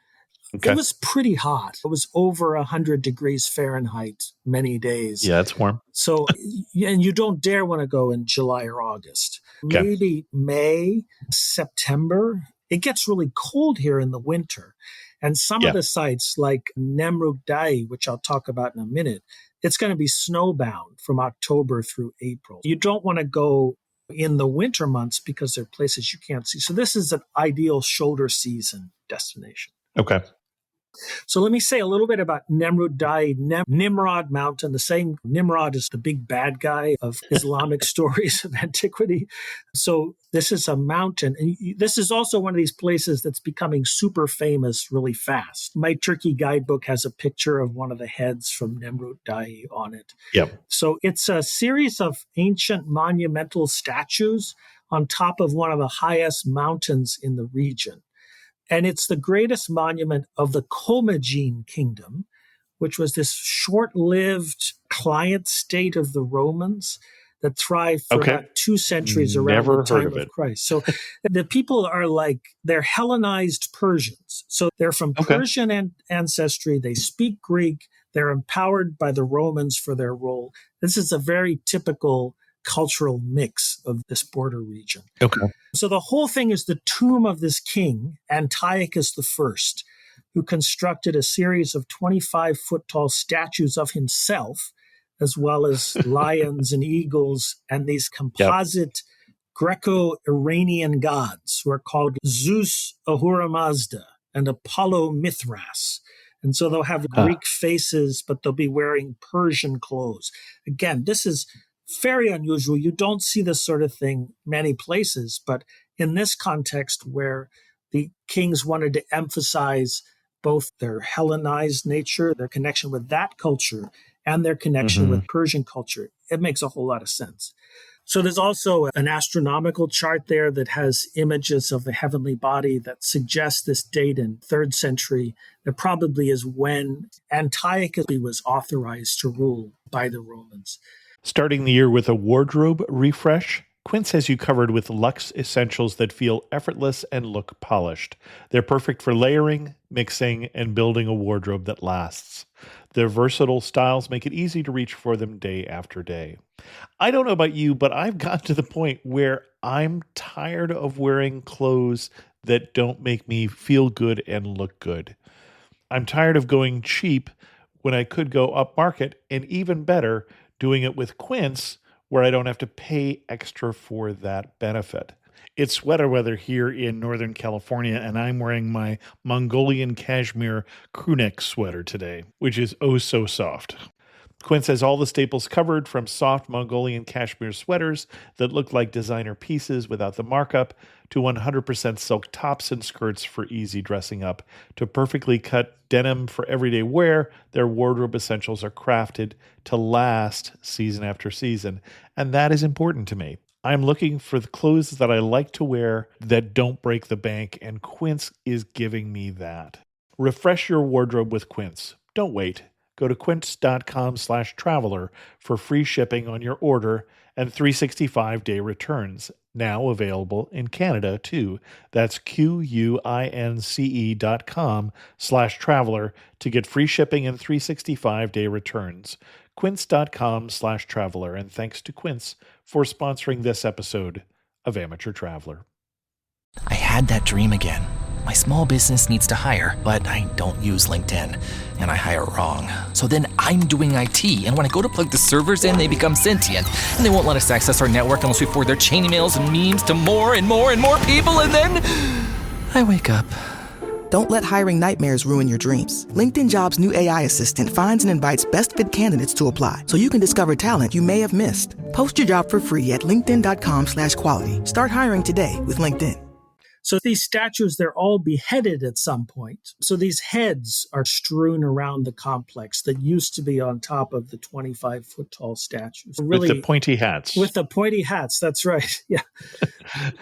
Okay. It was pretty hot. It was over 100 degrees Fahrenheit many days. Yeah, it's warm. So, and you don't dare want to go in July or August. Okay. Maybe May, September. It gets really cold here in the winter. And some of the sites like Nemrut Dai, which I'll talk about in a minute, it's going to be snowbound from October through April. You don't want to go in the winter months because there are places you can't see. So this is an ideal shoulder season destination. Okay. So let me say a little bit about Nemrut Dai, Nimrod Mountain. The same Nimrod is the big bad guy of Islamic stories of antiquity. So this is a mountain. And this is also one of these places that's becoming super famous really fast. My Turkey guidebook has a picture of one of the heads from Nemrut Dai on it. Yep. So it's a series of ancient monumental statues on top of one of the highest mountains in the region. And it's the greatest monument of the Commagene kingdom, which was this short-lived client state of the Romans that thrived for about 2 centuries around the time of Christ. So the people are they're Hellenized Persians. So they're from Persian ancestry. They speak Greek. They're empowered by the Romans for their role. This is a very typical cultural mix of this border region. Okay. So the whole thing is the tomb of this king, Antiochus I, who constructed a series of 25-foot-tall statues of himself, as well as lions and eagles, and these composite Greco-Iranian gods who are called Zeus Ahura Mazda and Apollo Mithras. And so they'll have Greek faces, but they'll be wearing Persian clothes. Again, this is very unusual. You don't see this sort of thing many places, but in this context where the kings wanted to emphasize both their Hellenized nature, their connection with that culture, and their connection with Persian culture, it makes a whole lot of sense. So there's also an astronomical chart there that has images of the heavenly body that suggests this date in 3rd century. That probably is when Antiochus was authorized to rule by the Romans. Starting the year with a wardrobe refresh, Quince has you covered with luxe essentials that feel effortless and look polished. They're perfect for layering, mixing, and building a wardrobe that lasts. Their versatile styles make it easy to reach for them day after day. I don't know about you, but I've gotten to the point where I'm tired of wearing clothes that don't make me feel good and look good. I'm tired of going cheap when I could go upmarket, and even better, doing it with Quince, where I don't have to pay extra for that benefit. It's sweater weather here in Northern California, and I'm wearing my Mongolian cashmere crewneck sweater today, which is oh so soft. Quince has all the staples covered, from soft Mongolian cashmere sweaters that look like designer pieces without the markup, to 100% silk tops and skirts for easy dressing up, to perfectly cut denim for everyday wear. Their wardrobe essentials are crafted to last season after season, and that is important to me. I'm looking for the clothes that I like to wear that don't break the bank, and Quince is giving me that. Refresh your wardrobe with Quince. Don't wait. Go to quince.com/traveler for free shipping on your order and 365-day returns. Now available in Canada too. That's QUINCE.com/traveler to get free shipping and 365-day returns. Quince.com/traveler. And thanks to Quince for sponsoring this episode of Amateur Traveler. I had that dream again. My small business needs to hire, but I don't use LinkedIn, and I hire wrong. So then I'm doing IT, and when I go to plug the servers in, they become sentient, and they won't let us access our network unless we forward their chain emails and memes to more and more and more people, and then I wake up. Don't let hiring nightmares ruin your dreams. LinkedIn Jobs' new AI assistant finds and invites best fit candidates to apply, so you can discover talent you may have missed. Post your job for free at linkedin.com/quality. Start hiring today with LinkedIn. So these statues, they're all beheaded at some point. So these heads are strewn around the complex that used to be on top of the 25-foot tall statues. Really, with the pointy hats. With the pointy hats, that's right. Yeah.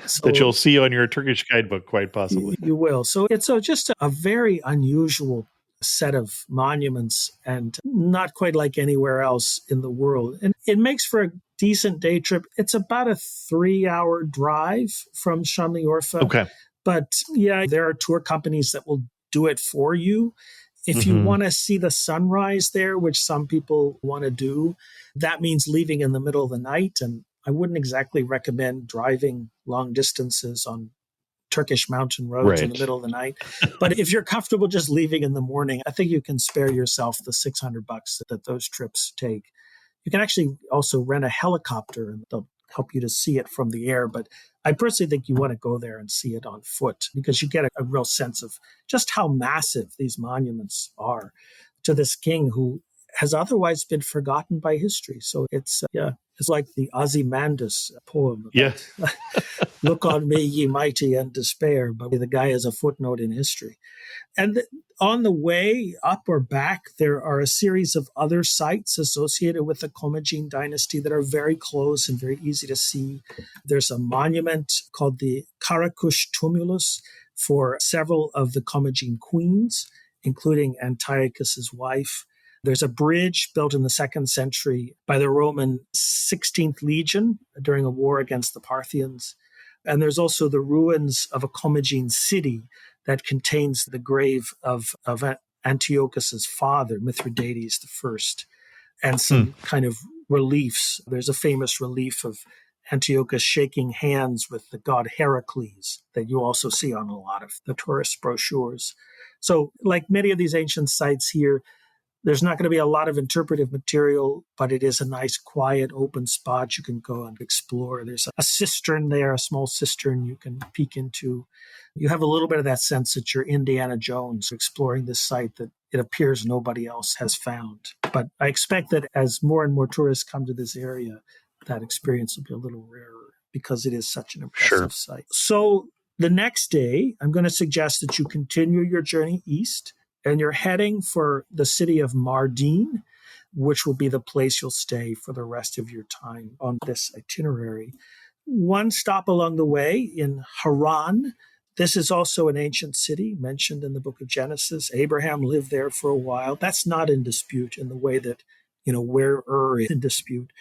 So, that you'll see on your Turkish guidebook, quite possibly. You will. So it's just a very unusual set of monuments, and not quite like anywhere else in the world. And it makes for a decent day trip. It's about a 3-hour drive from Urfa. Okay. But yeah, there are tour companies that will do it for you. If you want to see the sunrise there, which some people want to do, that means leaving in the middle of the night. And I wouldn't exactly recommend driving long distances on Turkish mountain roads in the middle of the night. But if you're comfortable just leaving in the morning, I think you can spare yourself the $600 that those trips take. You can actually also rent a helicopter, and they'll help you to see it from the air. But I personally think you want to go there and see it on foot, because you get a real sense of just how massive these monuments are to this king who has otherwise been forgotten by history. So it's like the Ozymandias poem. Yeah. Look on me, ye mighty, and despair. But the guy is a footnote in history. And on the way up or back, there are a series of other sites associated with the Commagene dynasty that are very close and very easy to see. There's a monument called the Karakush Tumulus for several of the Commagene queens, including Antiochus's wife. There's a bridge built in the 2nd century by the Roman 16th Legion during a war against the Parthians. And there's also the ruins of a Commagene city that contains the grave of Antiochus's father, Mithridates I, and some kind of reliefs. There's a famous relief of Antiochus shaking hands with the god Heracles that you also see on a lot of the tourist brochures. So like many of these ancient sites here, there's not going to be a lot of interpretive material, but it is a nice, quiet, open spot you can go and explore. There's a cistern there, a small cistern you can peek into. You have a little bit of that sense that you're Indiana Jones exploring this site that it appears nobody else has found. But I expect that as more and more tourists come to this area, that experience will be a little rarer because it is such an impressive site. So the next day, I'm going to suggest that you continue your journey east, and you're heading for the city of Mardin, which will be the place you'll stay for the rest of your time on this itinerary. One stop along the way in Haran. This is also an ancient city mentioned in the book of Genesis. Abraham lived there for a while. That's not in dispute in the way that, where is in dispute.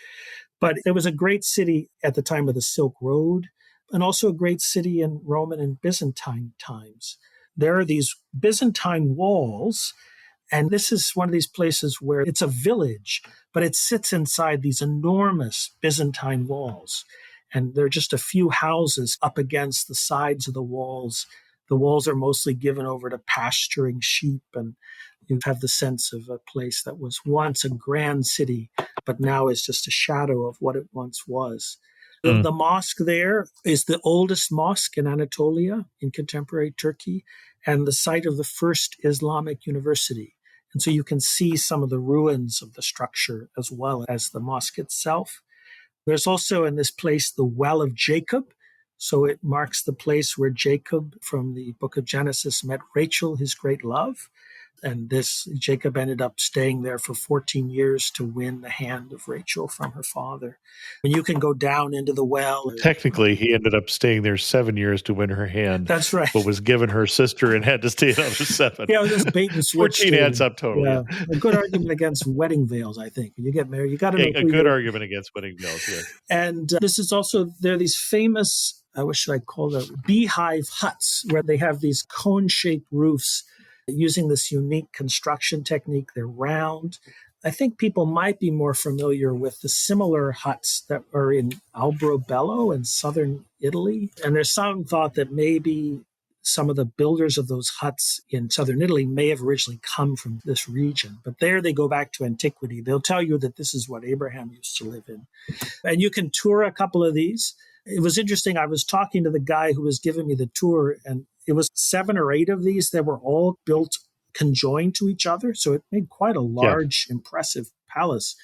But it was a great city at the time of the Silk Road, and also a great city in Roman and Byzantine times. There are these Byzantine walls, and this is one of these places where it's a village, but it sits inside these enormous Byzantine walls. And there are just a few houses up against the sides of the walls. The walls are mostly given over to pasturing sheep, and you have the sense of a place that was once a grand city, but now is just a shadow of what it once was. The mosque there is the oldest mosque in Anatolia, in contemporary Turkey, and the site of the first Islamic university. And so you can see some of the ruins of the structure as well as the mosque itself. There's also in this place the Well of Jacob. So it marks the place where Jacob from the book of Genesis met Rachel, his great love. And this Jacob ended up staying there for 14 years to win the hand of Rachel from her father. And you can go down into the well. Technically, he ended up staying there 7 years to win her hand. That's right. But was given her sister and had to stay another 7. Yeah, it was just bait and switch. 14 adds up totally. Yeah. A good argument against wedding veils, I think. When you get married, you got to know. A good argument against wedding veils, yes. And this is also, there are these famous, what should I call them, beehive huts where they have these cone-shaped roofs using this unique construction technique. They're round. I think people might be more familiar with the similar huts that are in Alberobello in southern Italy. And there's some thought that maybe some of the builders of those huts in southern Italy may have originally come from this region. But there they go back to antiquity. They'll tell you that this is what Abraham used to live in. And you can tour a couple of these. It was interesting. I was talking to the guy who was giving me the tour, and it was 7 or 8 of these that were all built conjoined to each other. So it made quite a large, impressive palace.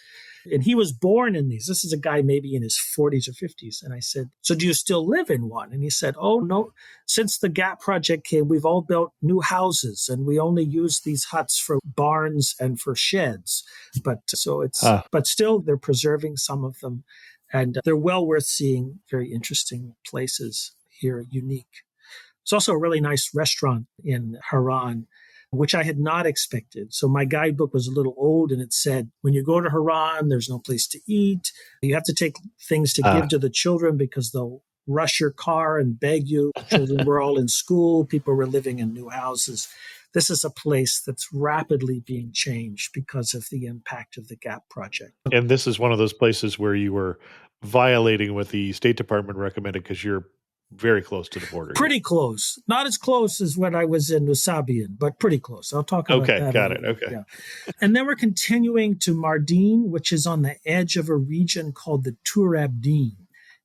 And he was born in these. This is a guy maybe in his 40s or 50s. And I said, so do you still live in one? And he said, oh, no. Since the GAP project came, we've all built new houses and we only use these huts for barns and for sheds. But still they're preserving some of them. And they're well worth seeing, very interesting places here, unique. There's also a really nice restaurant in Haran, which I had not expected. So my guidebook was a little old and it said, when you go to Haran, there's no place to eat. You have to take things to give to the children because they'll rush your car and beg you. Children were all in school. People were living in new houses. This is a place that's rapidly being changed because of the impact of the GAP project. And this is one of those places where you were violating what the State Department recommended because you're very close to the border. Pretty close. Not as close as when I was in Nusabian, but pretty close. I'll talk about that. Okay, got it. Okay. Yeah. And then we're continuing to Mardin, which is on the edge of a region called the Tur Abdin.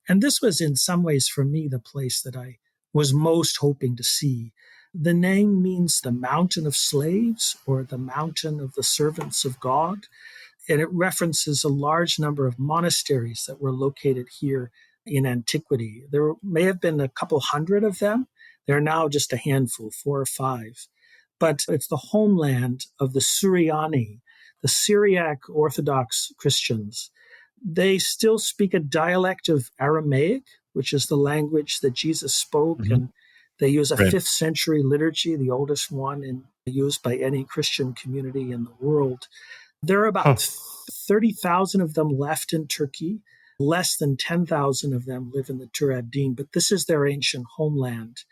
And this was in some ways for me the place that I was most hoping to see. The name means the mountain of slaves or the mountain of the servants of God. And it references a large number of monasteries that were located here in antiquity. There may have been a couple hundred of them. There are now just a handful, 4 or 5. But it's the homeland of the Syriani, the Syriac Orthodox Christians. They still speak a dialect of Aramaic, which is the language that Jesus spoke, and they use a 5th century liturgy, the oldest one used by any Christian community in the world. There are about 30,000 of them left in Turkey. Less than 10,000 of them live in the Tur Abdin, but this is their ancient homeland.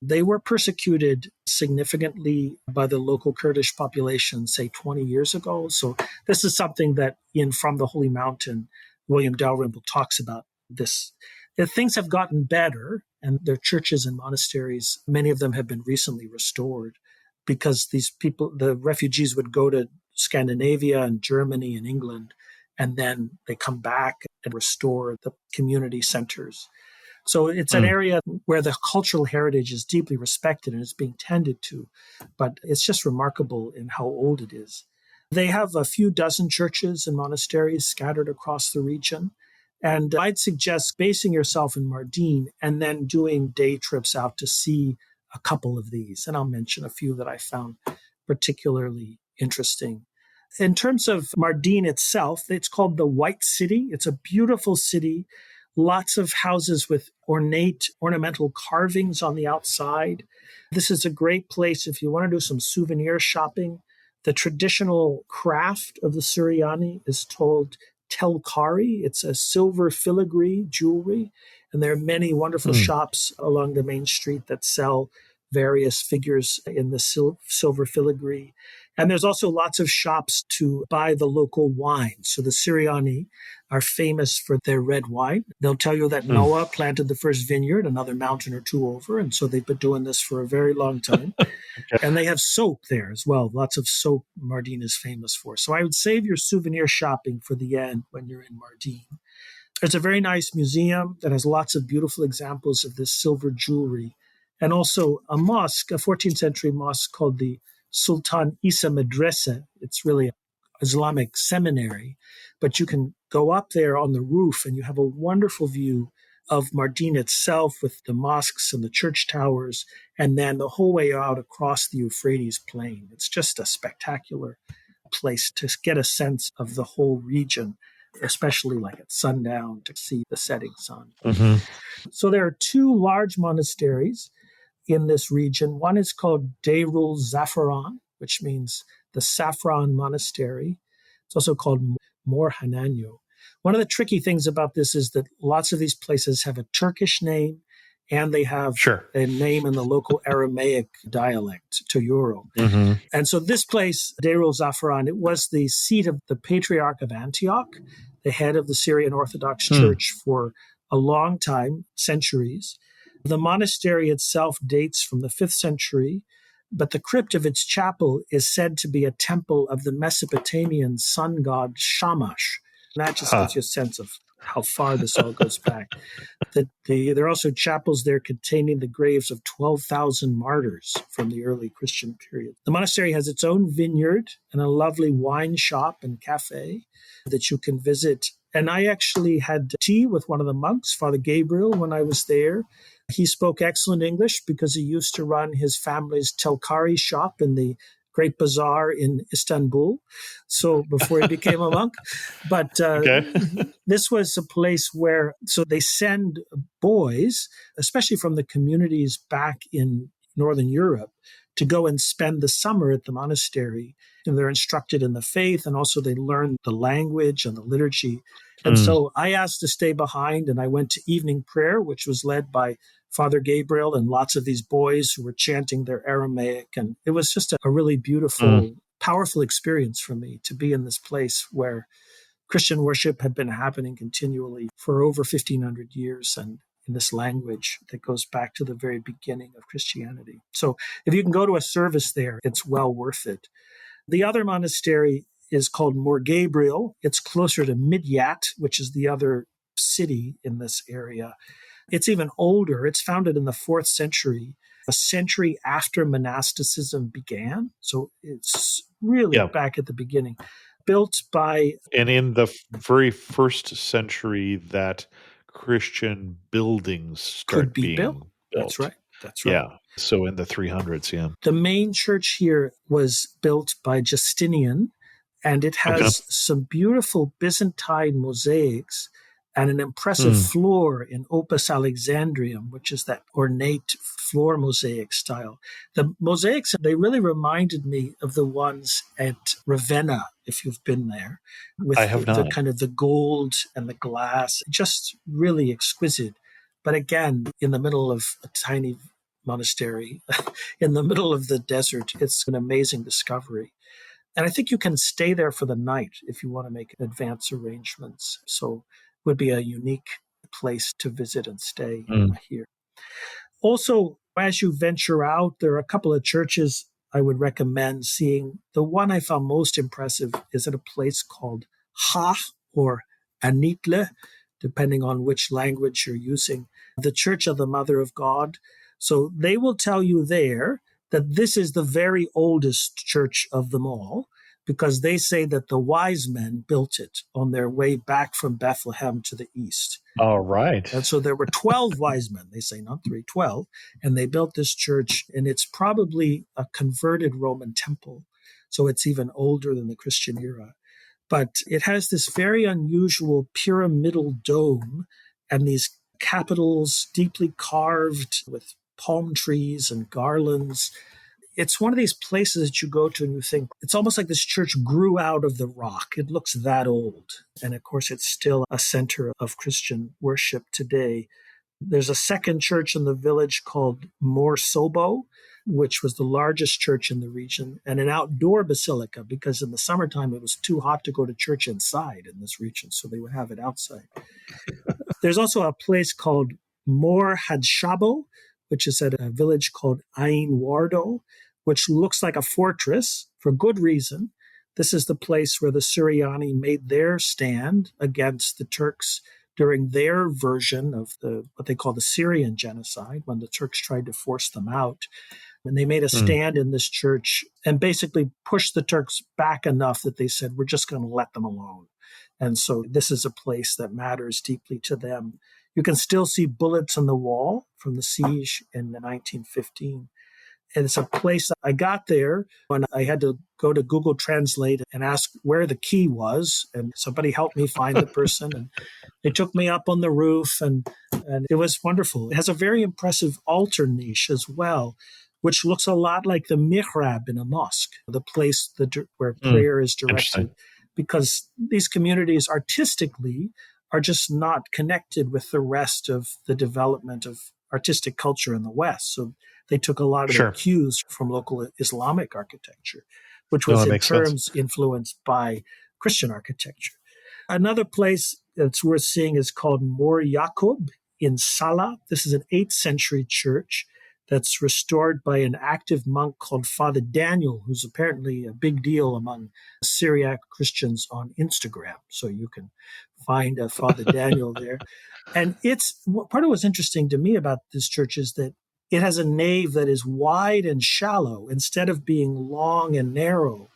They were persecuted significantly by the local Kurdish population, say 20 years ago. So this is something that in From the Holy Mountain, William Dalrymple talks about this. Things have gotten better, and their churches and monasteries, many of them have been recently restored because these people, the refugees would go to Scandinavia and Germany and England, and then they come back and restore the community centers. So it's an area where the cultural heritage is deeply respected and it's being tended to, but it's just remarkable in how old it is. They have a few dozen churches and monasteries scattered across the region. And I'd suggest basing yourself in Mardin and then doing day trips out to see a couple of these. And I'll mention a few that I found particularly interesting. In terms of Mardin itself, it's called the White City. It's a beautiful city, lots of houses with ornate, ornamental carvings on the outside. This is a great place if you want to do some souvenir shopping. The traditional craft of the Syriani is told telkari. It's a silver filigree jewelry. And there are many wonderful shops along the main street that sell various figures in the silver filigree. And there's also lots of shops to buy the local wine. So the Syriani are famous for their red wine. They'll tell you that Noah planted the first vineyard another mountain or two over. And so they've been doing this for a very long time. And they have soap there as well. Lots of soap Mardin is famous for. So I would save your souvenir shopping for the end when you're in Mardin. There's a very nice museum that has lots of beautiful examples of this silver jewelry. And also a mosque, a 14th century mosque called the Sultan Isa Madrasa. It's really an Islamic seminary, but you can go up there on the roof and you have a wonderful view of Mardin itself with the mosques and the church towers, and then the whole way out across the Euphrates plain. It's just a spectacular place to get a sense of the whole region, especially like at sundown to see the setting sun. Mm-hmm. So there are two large monasteries in this region. One is called Deirul Zafaran, which means the Saffron Monastery. It's also called Mor Hananyo. One of the tricky things about this is that lots of these places have a Turkish name and they have a name in the local Aramaic dialect, Toyoro. Mm-hmm. And so this place, Deirul Zafaran, it was the seat of the Patriarch of Antioch, the head of the Syrian Orthodox Church for a long time, centuries. The monastery itself dates from the 5th century, but the crypt of its chapel is said to be a temple of the Mesopotamian sun god Shamash. And that just gives you a sense of how far this all goes back. There are also chapels there containing the graves of 12,000 martyrs from the early Christian period. The monastery has its own vineyard and a lovely wine shop and cafe that you can visit. And I actually had tea with one of the monks, Father Gabriel, when I was there. He spoke excellent English because he used to run his family's telkari shop in the Great Bazaar in Istanbul, so before he became a monk. But this was a place where, so they send boys, especially from the communities back in Northern Europe, to go and spend the summer at the monastery. And they're instructed in the faith, and also they learn the language and the liturgy. And so I asked to stay behind, and I went to evening prayer, which was led by Father Gabriel and lots of these boys who were chanting their Aramaic. And it was just a really beautiful, powerful experience for me to be in this place where Christian worship had been happening continually for over 1,500 years, and in this language that goes back to the very beginning of Christianity. So if you can go to a service there, it's well worth it. The other monastery is called Mor Gabriel. It's closer to Midyat, which is the other city in this area. It's even older. It's founded in the 4th century, a century after monasticism began. So it's really back at the beginning. Built by... And in the very first century that Christian buildings start being built. That's right. Yeah. So in the 300s, The main church here was built by Justinian, and it has some beautiful Byzantine mosaics and an impressive floor in Opus Alexandrium, which is that ornate floor mosaic style. The mosaics, they really reminded me of the ones at Ravenna, if you've been there, with the kind of the gold and the glass, just really exquisite. But again, in the middle of a tiny monastery, in the middle of the desert, it's an amazing discovery. And I think you can stay there for the night if you want to make advance arrangements. So it would be a unique place to visit and stay here. Also, as you venture out, there are a couple of churches I would recommend seeing. The one I found most impressive is at a place called Ha or Anitle, depending on which language you're using, the Church of the Mother of God. So they will tell you there that this is the very oldest church of them all, because they say that the wise men built it on their way back from Bethlehem to the east. All right. And so there were 12 wise men, they say, not 3, 12, and they built this church, and it's probably a converted Roman temple. So it's even older than the Christian era. But it has this very unusual pyramidal dome and these capitals deeply carved with palm trees and garlands. It's one of these places that you go to and you think, it's almost like this church grew out of the rock. It looks that old. And of course, it's still a center of Christian worship today. There's a second church in the village called Mor Sobo, which was the largest church in the region, and an outdoor basilica, because in the summertime it was too hot to go to church inside in this region, so they would have it outside. There's also a place called Mor Hadshabo, which is at a village called Ain Wardo, which looks like a fortress for good reason. This is the place where the Syriani made their stand against the Turks during their version of what they call the Syrian genocide, when the Turks tried to force them out. And they made a stand in this church and basically pushed the Turks back enough that they said, we're just going to let them alone. And so this is a place that matters deeply to them. You can still see bullets on the wall from the siege in 1915. And it's a place I got there when I had to go to Google Translate and ask where the key was. And somebody helped me find the person. And they took me up on the roof, and it was wonderful. It has a very impressive altar niche as well, which looks a lot like the mihrab in a mosque, the place where prayer is directed. Because these communities artistically are just not connected with the rest of the development of artistic culture in the West. So they took a lot of their cues from local Islamic architecture, which was in terms influenced by Christian architecture. Another place that's worth seeing is called Mor Yaqub in Salah. This is an 8th century church that's restored by an active monk called Father Daniel, who's apparently a big deal among Syriac Christians on Instagram. So you can find Father Daniel there. And part of what's interesting to me about this church is that it has a nave that is wide and shallow instead of being long and narrow.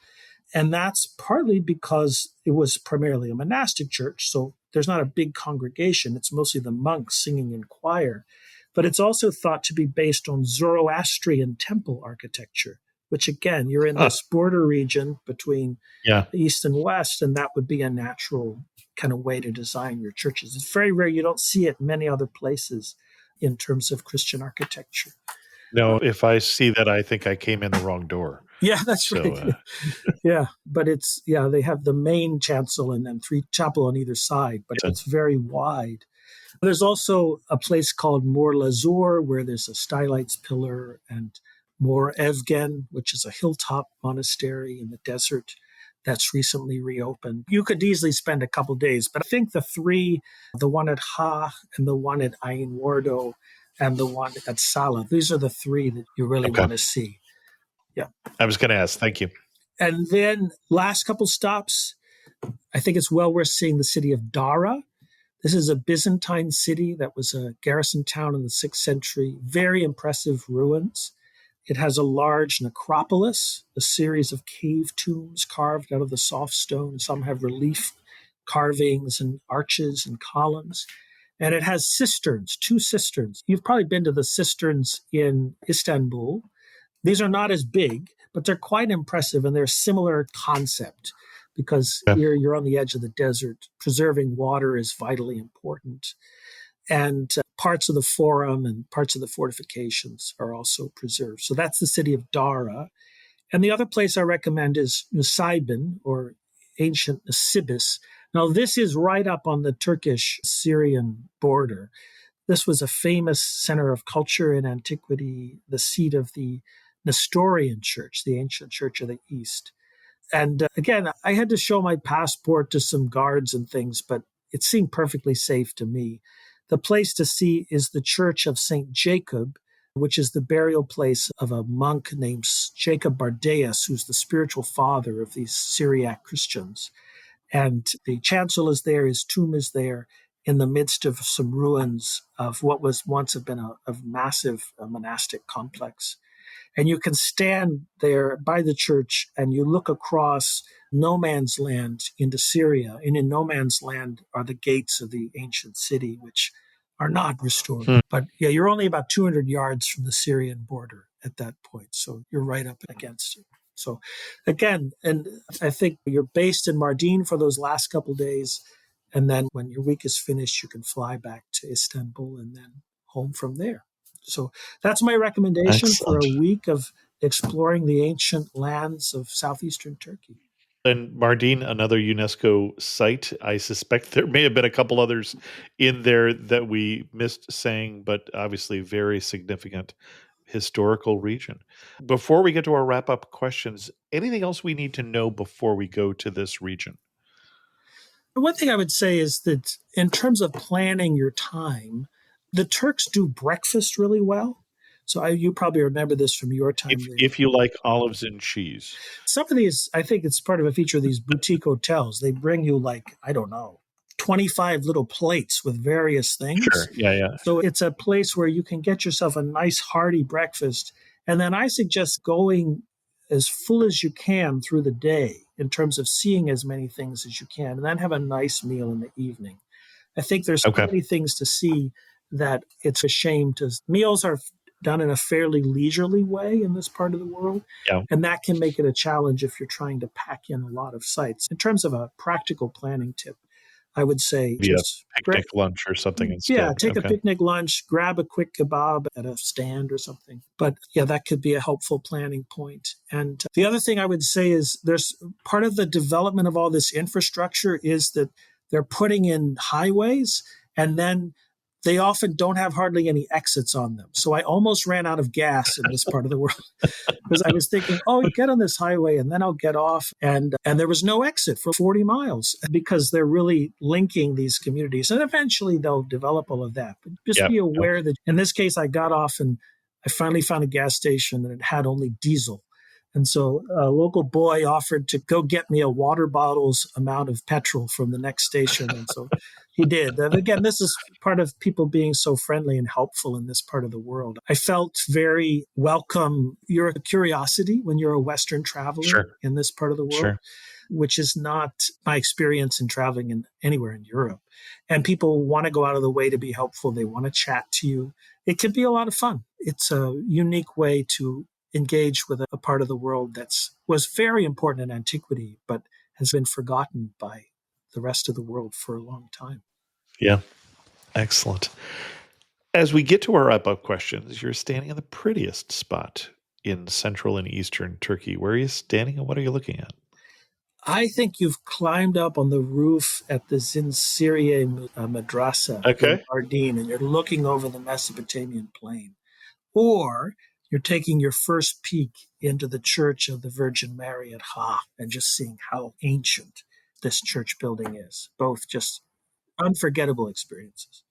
And that's partly because it was primarily a monastic church. So there's not a big congregation. It's mostly the monks singing in choir. But it's also thought to be based on Zoroastrian temple architecture, which again, you're in this border region between the East and West, and that would be a natural kind of way to design your churches. It's very rare. You don't see it many other places in terms of Christian architecture. No, if I see that, I think I came in the wrong door. Yeah, that's right. Yeah, but they have the main chancel and then 3 chapel on either side, but it's very wide. There's also a place called Mor Lazur, where there's a stylites pillar, and Mor Evgen, which is a hilltop monastery in the desert that's recently reopened. You could easily spend a couple days, but I think the 3, the one at Ha and the one at Ain Wardo and the one at Salah, these are the 3 that you really want to see. Yeah. I was going to ask. Thank you. And then last couple stops, I think it's well worth seeing the city of Dara. This is a Byzantine city that was a garrison town in the 6th century. Very impressive ruins. It has a large necropolis, a series of cave tombs carved out of the soft stone. Some have relief carvings and arches and columns. And it has cisterns, 2 cisterns. You've probably been to the cisterns in Istanbul. These are not as big, but they're quite impressive, and they're a similar concept because you're on the edge of the desert. Preserving water is vitally important. And parts of the forum and parts of the fortifications are also preserved. So that's the city of Dara. And the other place I recommend is Nusaybin, or ancient Nisibis. Now, this is right up on the Turkish-Syrian border. This was a famous center of culture in antiquity, the seat of the Nestorian church, the ancient church of the East. And again, I had to show my passport to some guards and things, but it seemed perfectly safe to me. The place to see is the Church of St. Jacob, which is the burial place of a monk named Jacob Bardeas, who's the spiritual father of these Syriac Christians. And the chancel is there, his tomb is there, in the midst of some ruins of what was once have been a massive monastic complex. And you can stand there by the church and you look across no man's land into Syria. And in no man's land are the gates of the ancient city, which are not restored. But yeah, you're only about 200 yards from the Syrian border at that point. So you're right up against it. So again, and I think you're based in Mardin for those last couple of days. And then when your week is finished, you can fly back to Istanbul and then home from there. So that's my recommendation for a week of exploring the ancient lands of southeastern Turkey. And Mardin, another UNESCO site. I suspect there may have been a couple others in there that we missed saying, but obviously very significant historical region. Before we get to our wrap-up questions, anything else we need to know before we go to this region? One thing I would say is that in terms of planning your time, the Turks do breakfast really well. So you probably remember this from your time there. If you like olives and cheese. Some of these, I think it's part of a feature of these boutique hotels. They bring you 25 little plates with various things. Sure, yeah. So it's a place where you can get yourself a nice hearty breakfast And then I suggest going as full as you can through the day in terms of seeing as many things as you can, and then have a nice meal in the evening. I think there's so Okay. many things to see that it's a shame to. Meals are done in a fairly leisurely way in this part of the world, Yeah. and that can make it a challenge if you're trying to pack in a lot of sites. In terms of a practical planning tip, I would say Maybe a just picnic lunch or something yeah, instead. take a Okay. picnic lunch, grab a quick kebab at a stand or something. But yeah, that could be a helpful planning point. And the other thing I would say is there's part of the development of all this infrastructure is that they're putting in highways and then they often don't have hardly any exits on them. So I almost ran out of gas in this part of the world because I was thinking, oh, get on this highway and then I'll get off. And there was no exit for 40 miles because they're really linking these communities. And eventually they'll develop all of that. But just be aware that in this case, I got off and I finally found a gas station and it had only diesel. And so a local boy offered to go get me a water bottle's amount of petrol from the next station. And so he did. And again, this is part of people being so friendly and helpful in this part of the world. I felt very welcome. You're a curiosity when you're a Western traveler in this part of the world, which is not my experience in traveling in anywhere in Europe. And people want to go out of the way to be helpful. They want to chat to you. It can be a lot of fun. It's a unique way to engage with a part of the world was very important in antiquity, but has been forgotten by the rest of the world for a long time. Yeah. Excellent. As we get to our wrap-up questions, you're standing in the prettiest spot in central and eastern Turkey. Where are you standing and what are you looking at? I think you've climbed up on the roof at the Syria madrasa in Mardin, and you're looking over the Mesopotamian plain. Or you're taking your first peek into the Church of the Virgin Mary at Ha and just seeing how ancient this church building is. Both just unforgettable experiences.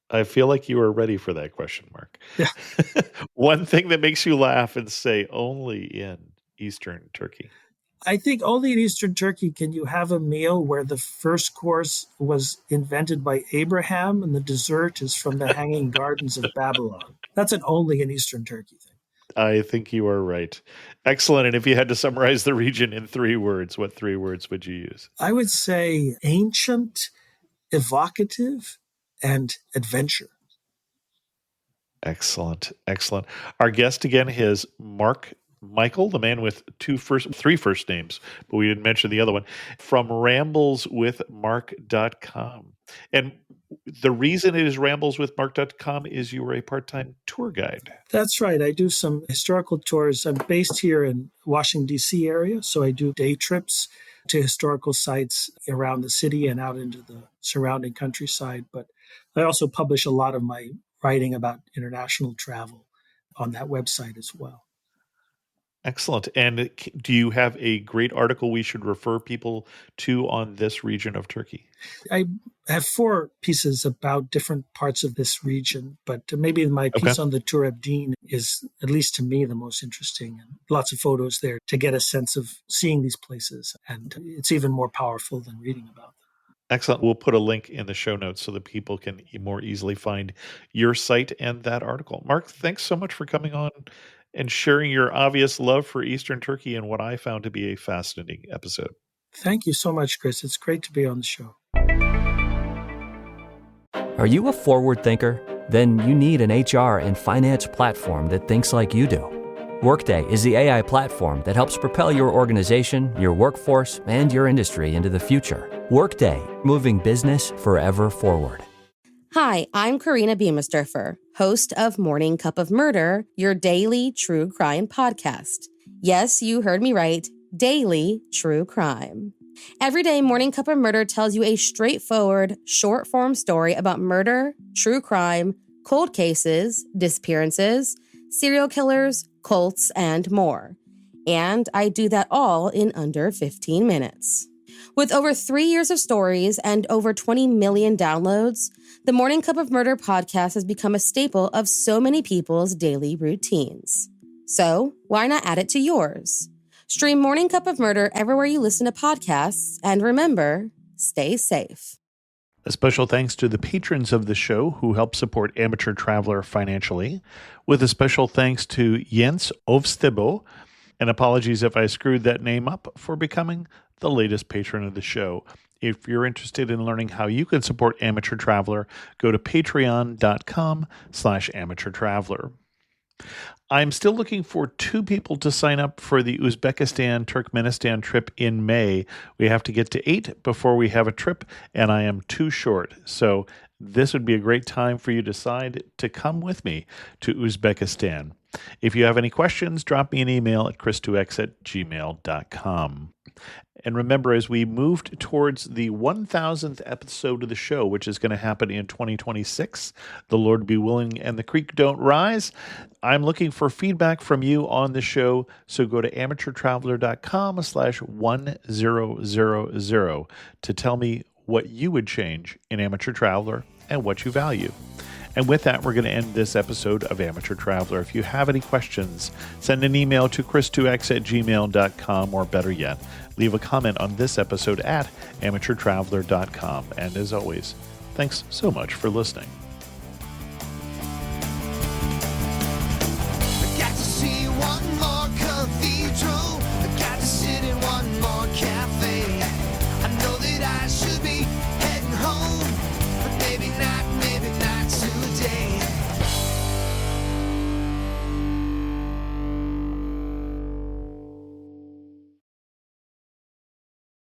I feel like you are ready for that question, Mark. Yeah. One thing that makes you laugh and say only in Eastern Turkey. I think only in Eastern Turkey can you have a meal where the first course was invented by Abraham and the dessert is from the Hanging Gardens of Babylon. That's an only in Eastern Turkey thing. I think you are right. Excellent. And if you had to summarize the region in 3 words, what 3 words would you use? I would say ancient, evocative, and adventure. Excellent. Excellent. Our guest again is Mark Michael, the man with 3 first names, but we didn't mention the other one, from rambleswithmark.com. And the reason it is rambleswithmark.com is you were a part-time tour guide. That's right. I do some historical tours. I'm based here in Washington, D.C. area, so I do day trips to historical sites around the city and out into the surrounding countryside. But I also publish a lot of my writing about international travel on that website as well. Excellent. And do you have a great article we should refer people to on this region of Turkey? I have 4 pieces about different parts of this region, but maybe my piece on the Tur Abdin is, at least to me, the most interesting. And lots of photos there to get a sense of seeing these places. And it's even more powerful than reading about them. Excellent. We'll put a link in the show notes so that people can more easily find your site and that article. Mark, thanks so much for coming on and sharing your obvious love for Eastern Turkey and what I found to be a fascinating episode. Thank you so much, Chris. It's great to be on the show. Are you a forward thinker? Then you need an HR and finance platform that thinks like you do. Workday is the AI platform that helps propel your organization, your workforce, and your industry into the future. Workday, moving business forever forward. Hi, I'm Karina Beamisturfer, host of Morning Cup of Murder, your daily true crime podcast. Yes, you heard me right, daily true crime. Every day, Morning Cup of Murder tells you a straightforward, short-form story about murder, true crime, cold cases, disappearances, serial killers, cults, and more. And I do that all in under 15 minutes. With over 3 years of stories and over 20 million downloads, the Morning Cup of Murder podcast has become a staple of so many people's daily routines. So, why not add it to yours? Stream Morning Cup of Murder everywhere you listen to podcasts, and remember, stay safe. A special thanks to the patrons of the show who help support Amateur Traveler financially, with a special thanks to Jens Ovstebo, and apologies if I screwed that name up, for becoming the latest patron of the show. If you're interested in learning how you can support Amateur Traveler, go to patreon.com/Amateur Traveler. I'm still looking for 2 people to sign up for the Uzbekistan-Turkmenistan trip in May. We have to get to 8 before we have a trip, and I am too short. So this would be a great time for you to decide to come with me to Uzbekistan. If you have any questions, drop me an email at chris2x@gmail.com. And remember, as we moved towards the 1,000th episode of the show, which is going to happen in 2026, the Lord be willing and the creek don't rise, I'm looking for feedback from you on the show. So go to amateurtraveler.com/1000 to tell me what you would change in Amateur Traveler and what you value. And with that, we're going to end this episode of Amateur Traveler. If you have any questions, send an email to chris2x@gmail.com, or better yet, leave a comment on this episode at amateurtraveler.com. And as always, thanks so much for listening.